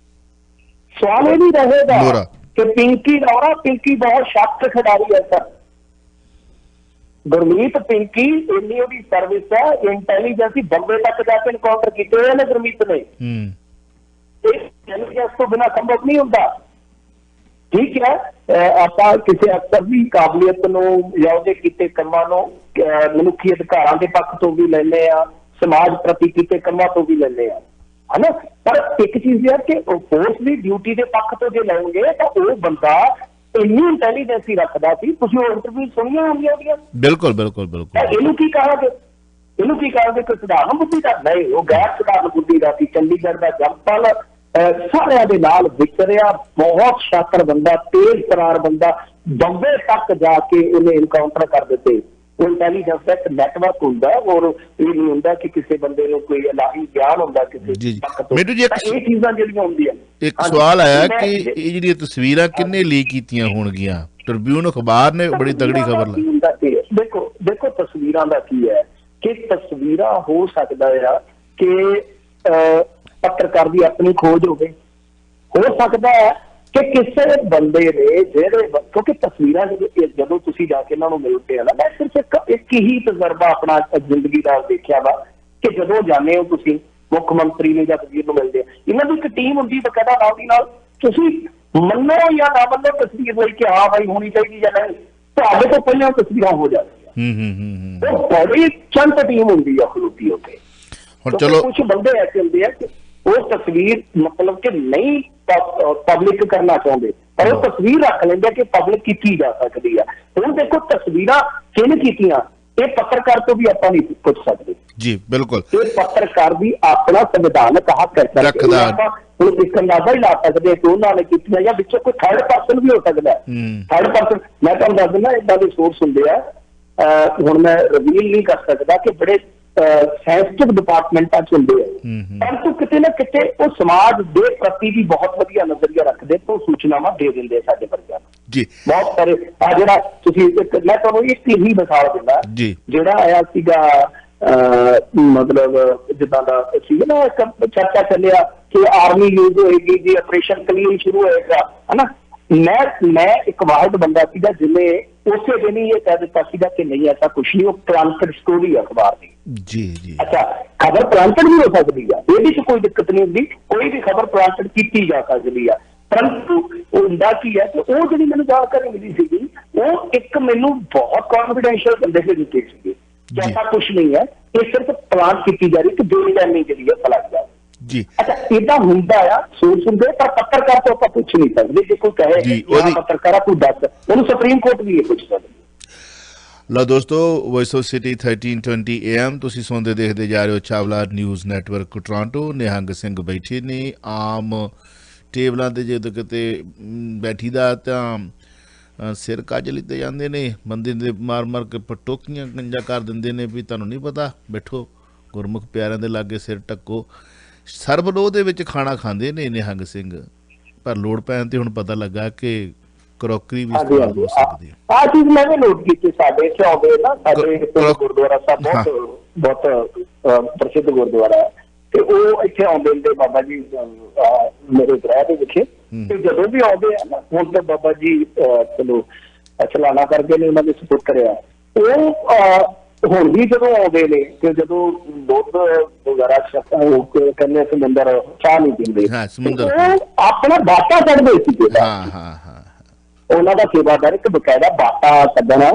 [SPEAKER 3] ਸਵਾਲ ਇਹ ਨਹੀਂ ਰਹੇਗਾ ਕਿ ਪਿੰਕੀ ਬਹੁਤ ਸ਼ਾਸਤਰ ਖਿਡਾਰੀ ਹੈ ਸਰ। ਗੁਰਮੀਤ ਪਿੰਕੀ ਇੰਨੀ ਉਹਦੀ ਸਰਵਿਸ ਹੈ, ਇੰਟੈਲੀਜੈਂਸ ਬੰਬੇ ਤੱਕ ਜਾ ਕੇ ਇਨਕਾਊਂਟਰ ਕੀਤੇ ਹੋਏ ਨੇ ਗੁਰਮੀਤ ਨੇ। ਇਹ ਇੰਟੈਲੀਜੈਂਸ ਤੋਂ ਬਿਨਾਂ ਸੰਭਵ ਨਹੀਂ ਹੁੰਦਾ। ਠੀਕ ਹੈ, ਆਪਾਂ ਕਿਸੇ ਅਫਸਰ ਦੀ ਕਾਬਲੀਅਤ ਨੂੰ ਜਾਂ ਉਹਦੇ ਕੀਤੇ ਕੰਮਾਂ ਨੂੰ ਮਨੁੱਖੀ ਅਧਿਕਾਰਾਂ ਦੇ ਪੱਖ ਤੋਂ ਵੀ ਲੈਂਦੇ ਆ, ਸਮਾਜ ਪ੍ਰਤੀ ਕੀਤੇ ਕੰਮਾਂ ਤੋਂ ਵੀ ਲੈਂਦੇ ਆ, ਹਨਾ। ਪਰ ਇੱਕ ਚੀਜ਼ ਇਹ ਕਿ ਉਹ ਫੋਰਸ ਦੀ ਡਿਊਟੀ ਦੇ ਪੱਖ ਤੋਂ ਜੇ ਲੈਣਗੇ ਤਾਂ ਉਹ ਬੰਦਾ ਇੰਨੀ ਇੰਟੈਲੀਜੈਂਸੀ ਰੱਖਦਾ ਸੀ। ਤੁਸੀਂ ਉਹ ਇੰਟਰਵਿਊ ਸੁਣੀਆਂ ਹੋਣਗੀਆਂ ਉਹਦੀਆਂ। ਬਿਲਕੁਲ। ਇਹਨੂੰ ਕੀ ਕਹਾਂਗੇ ਕਿ ਸਧਾਰਨ ਬੁੱਧੀ ਦਾ ਨਹੀਂ, ਉਹ ਗੈਰ ਸਧਾਰਨ ਬੁੱਧੀ ਦਾ ਸੀ। ਚੰਡੀਗੜ੍ਹ ਦਾ ਜੰਪਲ ਸਾਰਿਆਂ ਦੇ ਨਾਲ ਵਿਚਰਿਆ, ਬਹੁਤ ਸ਼ਾਤਰ ਬੰਦਾ, ਤੇਜ਼ ਤਰਾਰ ਬੰਦਾ। ਬੰਬੇ ਤੱਕ ਜਾ ਕੇ ਉਹਨੇ ਇਨਕਾਊਂਟਰ ਕਰ ਦਿੱਤੇ। ਉਹ ਇੰਟੈਲੀਜੈਂਸ ਦਾ ਇੱਕ ਨੈਟਵਰਕ ਹੁੰਦਾ, ਔਰ ਇਹ ਨਹੀਂ ਹੁੰਦਾ ਕਿ ਕਿਸੇ ਬੰਦੇ ਨੂੰ ਕੋਈ ਇਲਾਹੀ ਗਿਆਨ ਹੁੰਦਾ ਕਿਸੇ
[SPEAKER 2] ਮੈਨੂੰ ਜੀ
[SPEAKER 3] ਇਹ ਚੀਜ਼ਾਂ ਜਿਹੜੀਆਂ ਹੁੰਦੀਆਂ।
[SPEAKER 2] ਇੱਕ ਸਵਾਲ ਆਇਆ ਕਿ ਇਹ ਜਿਹੜੀਆਂ ਤਸਵੀਰਾਂ ਕਿੰਨੇ ਲੀਕ ਕੀਤੀਆਂ ਹੋਣਗੀਆਂ? ਟ੍ਰਿਬਿਊਨ ਅਖਬਾਰ ਨੇ ਬੜੀ ਤਗੜੀ ਖਬਰ ਲਾਈ।
[SPEAKER 3] ਦੇਖੋ ਤਸਵੀਰਾਂ ਦਾ ਕੀ ਹੈ ਕਿ ਤਸਵੀਰਾਂ ਹੋ ਸਕਦਾ ਆ ਕਿ ਪੱਤਰਕਾਰ ਦੀ ਆਪਣੀ ਖੋਜ ਹੋਵੇ, ਹੋ ਸਕਦਾ ਹੈ ਕਿ ਕਿਸੇ ਬੰਦੇ ਨੇ ਜਿਹੜੇ, ਕਿਉਂਕਿ ਤਸਵੀਰਾਂ ਜਦੋਂ ਤੁਸੀਂ ਜਾ ਕੇ ਇਹਨਾਂ ਨੂੰ ਮਿਲਦੇ ਆ ਨਾ, ਮੈਂ ਸਿਰਫ ਇੱਕ ਹੀ ਤਜਰਬਾ ਆਪਣਾ ਜ਼ਿੰਦਗੀ ਦਾ ਦੇਖਿਆ ਵਾ ਕਿ ਜਦੋਂ ਜਾਂਦੇ ਹੋ ਤੁਸੀਂ ਮੁੱਖ ਮੰਤਰੀ ਨੂੰ ਜਾਂ ਵਜ਼ੀਰ ਨੂੰ ਮਿਲਦੇ ਆ, ਇਹਨਾਂ ਦੀ ਇੱਕ ਟੀਮ ਹੁੰਦੀ ਬਕਾਇਦਾ ਨਾਲ ਦੀ ਨਾਲ। ਤੁਸੀਂ ਮੰਨੋ ਜਾਂ ਨਾ ਮੰਨੋ ਤਸਵੀਰ ਲਈ ਕਿ ਹਾਂ ਭਾਈ ਹੋਣੀ ਚਾਹੀਦੀ ਜਾਂ ਨਹੀਂ, ਤੁਹਾਡੇ ਤੋਂ ਪਹਿਲਾਂ ਤਸਵੀਰਾਂ ਹੋ ਜਾਂਦੀਆਂ। ਉਹ ਬੜੀ ਚੰਤ ਟੀਮ ਹੁੰਦੀ ਆ ਖਲੋਤੀ ਹੋ ਕੇ। ਹੁਣ ਚਲੋ ਕੁਝ ਬੰਦੇ ਐਸੇ ਹੁੰਦੇ ਆ ਕਿ ਉਹ ਤਸਵੀਰ ਮਤਲਬ ਕਿ ਨਹੀਂ ਪਬਲਿਕ ਕਰਨਾ ਚਾਹੁੰਦੇ, ਪਰ ਉਹ ਤਸਵੀਰ ਰੱਖ ਲੈਂਦੇ ਕਿ ਪਬਲਿਕ ਕੀਤੀ ਜਾ ਸਕਦੀ ਆ। ਹੁਣ ਦੇਖੋ ਤਸਵੀਰਾਂ ਕਿਹਨੇ ਕੀਤੀਆਂ, ਇਹ ਪੱਤਰਕਾਰ ਤੋਂ ਵੀ ਆਪਾਂ ਨਹੀਂ ਪੁੱਛ ਸਕਦੇ
[SPEAKER 2] ਜੀ। ਬਿਲਕੁਲ,
[SPEAKER 3] ਇਹ ਪੱਤਰਕਾਰ ਵੀ ਆਪਣਾ ਸੰਵਿਧਾਨਕ ਹੱਕ ਰੱਖਦਾ। ਹੁਣ ਇੱਕ ਅੰਦਾਜ਼ਾ ਹੀ ਲਾ ਸਕਦੇ ਕਿ ਉਹਨਾਂ ਨੇ ਕੀਤੀਆਂ ਜਾਂ ਵਿੱਚੋਂ ਕੋਈ ਥਰਡ ਪਰਸਨ ਵੀ ਹੋ ਸਕਦਾ। ਥਰਡ ਪਰਸਨ ਮੈਂ ਤੁਹਾਨੂੰ ਦੱਸ ਦਿੰਦਾ, ਏਦਾਂ ਦੇ ਸੋਰਸ ਹੁੰਦੇ ਆ, ਹੁਣ ਮੈਂ ਰਿਵੀਲ ਨਹੀਂ ਕਰ ਸਕਦਾ ਕਿ ਬੜੇ ਸੈਂਸਿਟਿਵ ਡਿਪਾਰਟਮੈਂਟਾਂ ਚ ਹੁੰਦੇ ਆ, ਪਰੰਤੂ ਕਿਤੇ ਨਾ ਕਿਤੇ ਉਹ ਸਮਾਜ ਦੇ ਪ੍ਰਤੀ ਵੀ ਬਹੁਤ ਵਧੀਆ ਨਜ਼ਰੀਆ ਰੱਖਦੇ ਤੋਂ ਸੂਚਨਾਵਾਂ ਦੇ ਦਿੰਦੇ ਸਾਡੇ ਵਰਗਿਆਂ ਨੂੰ ਜੀ। ਬਹੁਤ ਸਾਰੇ ਆ ਜਿਹੜਾ ਤੁਸੀਂ ਮੈਂ ਤੁਹਾਨੂੰ ਇੱਕ ਹੀ ਮਿਸਾਲ ਦਿੰਦਾ, ਜਿਹੜਾ ਆਇਆ ਸੀਗਾ ਮਤਲਬ ਜਿੱਦਾਂ ਦਾ ਸੀ ਨਾ ਇੱਕ ਚਰਚਾ ਚੱਲਿਆ ਕਿ ਆਰਮੀ ਯੂਜ਼ ਹੋਏਗੀ ਜੀ, ਆਪਰੇਸ਼ਨ ਕਲੀਨ ਸ਼ੁਰੂ ਹੋਏਗਾ, ਹਨਾ। ਮੈਂ ਇੱਕ ਵਾਹਿਦ ਬੰਦਾ ਸੀਗਾ ਜਿਹਨੇ ਉਸੇ ਦਿਨ ਹੀ ਇਹ ਕਹਿ ਦਿੱਤਾ ਸੀਗਾ ਕਿ ਨਹੀਂ ਐਸਾ ਕੁਛ ਨਹੀਂ, ਉਹ ਪ੍ਰਾਂਤਡ ਸਟੋਰੀ ਅਖਬਾਰ ਦੀ।
[SPEAKER 2] ਜੀ
[SPEAKER 3] ਅੱਛਾ, ਖਬਰ ਪ੍ਰਾਂਤਡ ਵੀ ਹੋ ਸਕਦੀ ਆ, ਇਹਦੇ 'ਚ ਕੋਈ ਦਿੱਕਤ ਨਹੀਂ ਹੁੰਦੀ, ਕੋਈ ਵੀ ਖਬਰ ਪ੍ਰਾਂਤਡ ਕੀਤੀ ਜਾ ਸਕਦੀ ਆ। ਪਰੰਤੂ ਉਹ ਹੁੰਦਾ ਕੀ ਹੈ ਕਿ ਉਹ ਜਿਹੜੀ ਮੈਨੂੰ ਜਾਣਕਾਰੀ ਮਿਲੀ ਸੀਗੀ ਉਹ ਇੱਕ ਮੈਨੂੰ ਬਹੁਤ ਕੌਨਫੀਡੈਂਸ਼ੀਅਲ ਬੰਦੇ ਦੇ ਦਿੱਤੇ ਸੀਗੇ ਕਿ ਐਸਾ ਕੁਛ ਨਹੀਂ ਹੈ, ਇਹ ਸਿਰਫ ਪਲਾਨ ਕੀਤੀ ਜਾ ਰਹੀ ਕਿ ਬੇਈਮਾਨੀ ਜਿਹੜੀ ਹੈ ਫੈਲਾਈ ਜਾ ਰਹੀ
[SPEAKER 2] ਜੀ।
[SPEAKER 3] ਅੱਛਾ, ਏਦਾਂ ਹੁੰਦਾ ਆ, ਸੋਚ ਹੁੰਦੇ, ਪਰ ਪੱਤਰਕਾਰ ਤੋਂ ਆਪਾਂ ਪੁੱਛ ਨਹੀਂ ਸਕਦੇ। ਜੇ ਕੋਈ ਕਹੇ ਪੱਤਰਕਾਰ ਕੋਈ ਦੱਸ, ਉਹਨੂੰ ਸੁਪਰੀਮ ਕੋਰਟ ਵੀ ਇਹ ਪੁੱਛ ਸਕਦੀ।
[SPEAKER 2] ਲਓ ਦੋਸਤੋ, ਵੌਇਸ ਆਫ ਸਿਟੀ 1320 AM ਤੁਸੀਂ ਸੁਣਦੇ ਦੇਖਦੇ ਜਾ ਰਹੇ ਹੋ Chawla news network Toronto. Nihang Singh ਬੈਠੇ ਨੇ ਆਮ ਟੇਬਲਾਂ ਤੇ, ਜਦੋਂ ਕਿਤੇ ਬੈਠੀ ਦਾ ਤਾਂ ਸਿਰ ਕੱਜ ਲਿੱਤੇ ਜਾਂਦੇ ਨੇ, ਬੰਦੇ ਦੇ ਮਾਰ ਮਾਰ ਕੇ ਪਟੋਕੀਆਂ ਗੰਜਾ ਕਰ ਦਿੰਦੇ ਨੇ ਵੀ ਤੁਹਾਨੂੰ ਨਹੀਂ ਪਤਾ, ਬੈਠੋ ਗੁਰਮੁਖ ਪਿਆਰਿਆਂ ਦੇ ਲਾਗੇ ਸਿਰ ਟੱਕੋ। ਸਰਬਲੋਹ ਦੇ ਵਿੱਚ ਖਾਣਾ ਖਾਂਦੇ ਨੇ ਨਿਹੰਗ ਸਿੰਘ, ਪਰ ਲੋੜ ਪੈਣ ਤੇ ਹੁਣ ਪਤਾ ਲੱਗਾ ਕਿ ਕਰੋਕਰੀ ਵੀ ਇਸਤੇਮਾਲ ਹੋ ਸਕਦੀ ਹੈ।
[SPEAKER 3] ਆਹ ਚੀਜ਼ ਮੈਂ ਵੀ ਨੋਟ ਕੀਤੀ, ਸਾਡੇ ਇੱਥੇ ਆਉਂਦੇ ਨਾ, ਸਾਡੇ ਗੁਰਦੁਆਰਾ ਸਾਹਿਬ ਬਹੁਤ ਪ੍ਰਸਿੱਧ ਗੁਰਦੁਆਰਾ ਹੈ, ਤੇ ਉਹ ਇੱਥੇ ਆਉਂਦੇ ਨੇ ਬਾਬਾ ਜੀ ਮੇਰੇ ਗ੍ਰਹਿ ਦੇ ਵਿਖੇ, ਤੇ ਜਦੋਂ ਵੀ ਆਉਂਦੇ ਆ ਨਾ, ਹੁਣ ਤਾਂ ਬਾਬਾ ਜੀ ਚਲੋ ਚਲਾਣਾ ਕਰਕੇ ਨੇ ਉਹਨਾਂ ਦੇ ਸਪੋਰਟ ਕਰਿਆ, ਉਹ ਹੁਣ ਵੀ ਜਦੋਂ ਆਉਂਦੇ ਨੇ ਤੇ ਜਦੋਂ ਦੁੱਧ ਵਗੈਰਾ ਕਹਿੰਦੇ ਸਮੁੰਦਰ ਚਾਹ ਨਹੀਂ ਪੀਂਦੇ, ਉਹ ਆਪਣਾ ਬਾਟਾ ਕੱਢਦੇ ਸੀਗੇ। ਉਹਨਾਂ ਦਾ ਸੇਵਾਦਾਰ ਇੱਕ ਬਕਾਇਦਾ ਬਾਟਾ ਕੱਢਣਾ,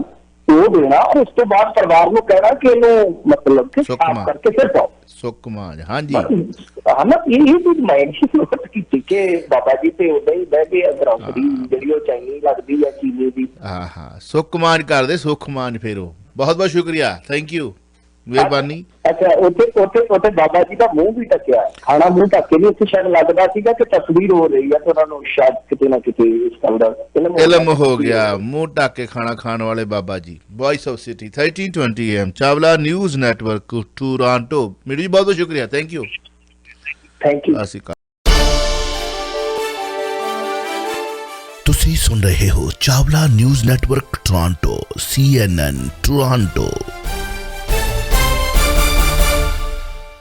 [SPEAKER 3] ਉਹ ਦੇਣਾ, ਔਰ ਉਸ ਤੋਂ ਬਾਅਦ ਪਰਿਵਾਰ ਨੂੰ ਕਹਿਣਾ ਕਿ ਇਹਨੂੰ ਮਤਲਬ ਕਿ ਸਾਫ਼ ਕਰਕੇ ਫਿਰ ਪਾਓ ਸੁੱਕਮਾਨ। ਹਾਂਜੀ, ਹਨਾ, ਇਹ ਚੀਜ਼ ਮਾਈਂਡ ਸ਼ਿਫਟ ਨੋਟ ਕੀਤੀ ਕਿ ਬਾਬਾ ਜੀ ਤੇ ਉਦਾਂ ਹੀ ਬਹਿ ਕੇ ਗਰੋਸਰੀ ਜਿਹੜੀ ਉਹ ਚਾਈਨੀ ਲੱਗਦੀ ਹੈ ਚੀਨੀ ਦੀ,
[SPEAKER 2] ਸੁੱਕਮਾਨ ਕਰਦੇ, ਸੁੱਖਮਾਨ ਫੇਰੋ। ਬਹੁਤ ਬਹੁਤ ਸ਼ੁਕਰੀਆ, ਥੈਂਕ ਯੂ, ਮਿਹਰਬਾਨੀ।
[SPEAKER 3] ਅੱਛਾ, ਉੱਥੇ ਬਾਬਾ ਜੀ ਦਾ ਮੂੰਹ ਵੀ ਢੱਕਿਆ, ਖਾਣਾ ਮੂੰਹ ਢੱਕ ਕੇ ਨਹੀਂ, ਉੱਥੇ ਸ਼ਾਇਦ ਲੱਗਦਾ ਸੀਗਾ ਕਿ ਤਸਵੀਰ ਹੋ ਰਹੀ ਹੈ, ਤੇ ਉਹਨਾਂ ਨੂੰ ਸ਼ਾਇਦ ਕਿਤੇ ਨਾ ਕਿਤੇ ਇਸ ਗੱਲ ਦਾ ਇਲਮ
[SPEAKER 2] ਹੋ ਗਿਆ। ਮੂੰਹ ਢੱਕ ਕੇ ਖਾਣਾ ਖਾਣ ਵਾਲੇ Baba ji. Voice of city 1320 AM Chawla news network Toronto. ਮੇਰੀ ਬਹੁਤ ਬਹੁਤ ਸ਼ੁਕਰੀਆ, ਥੈਂਕ ਯੂ।
[SPEAKER 1] ਤੁਸੀਂ ਸੁਣ ਰਹੇ ਹੋ Chawla news network Toronto CNN Toronto.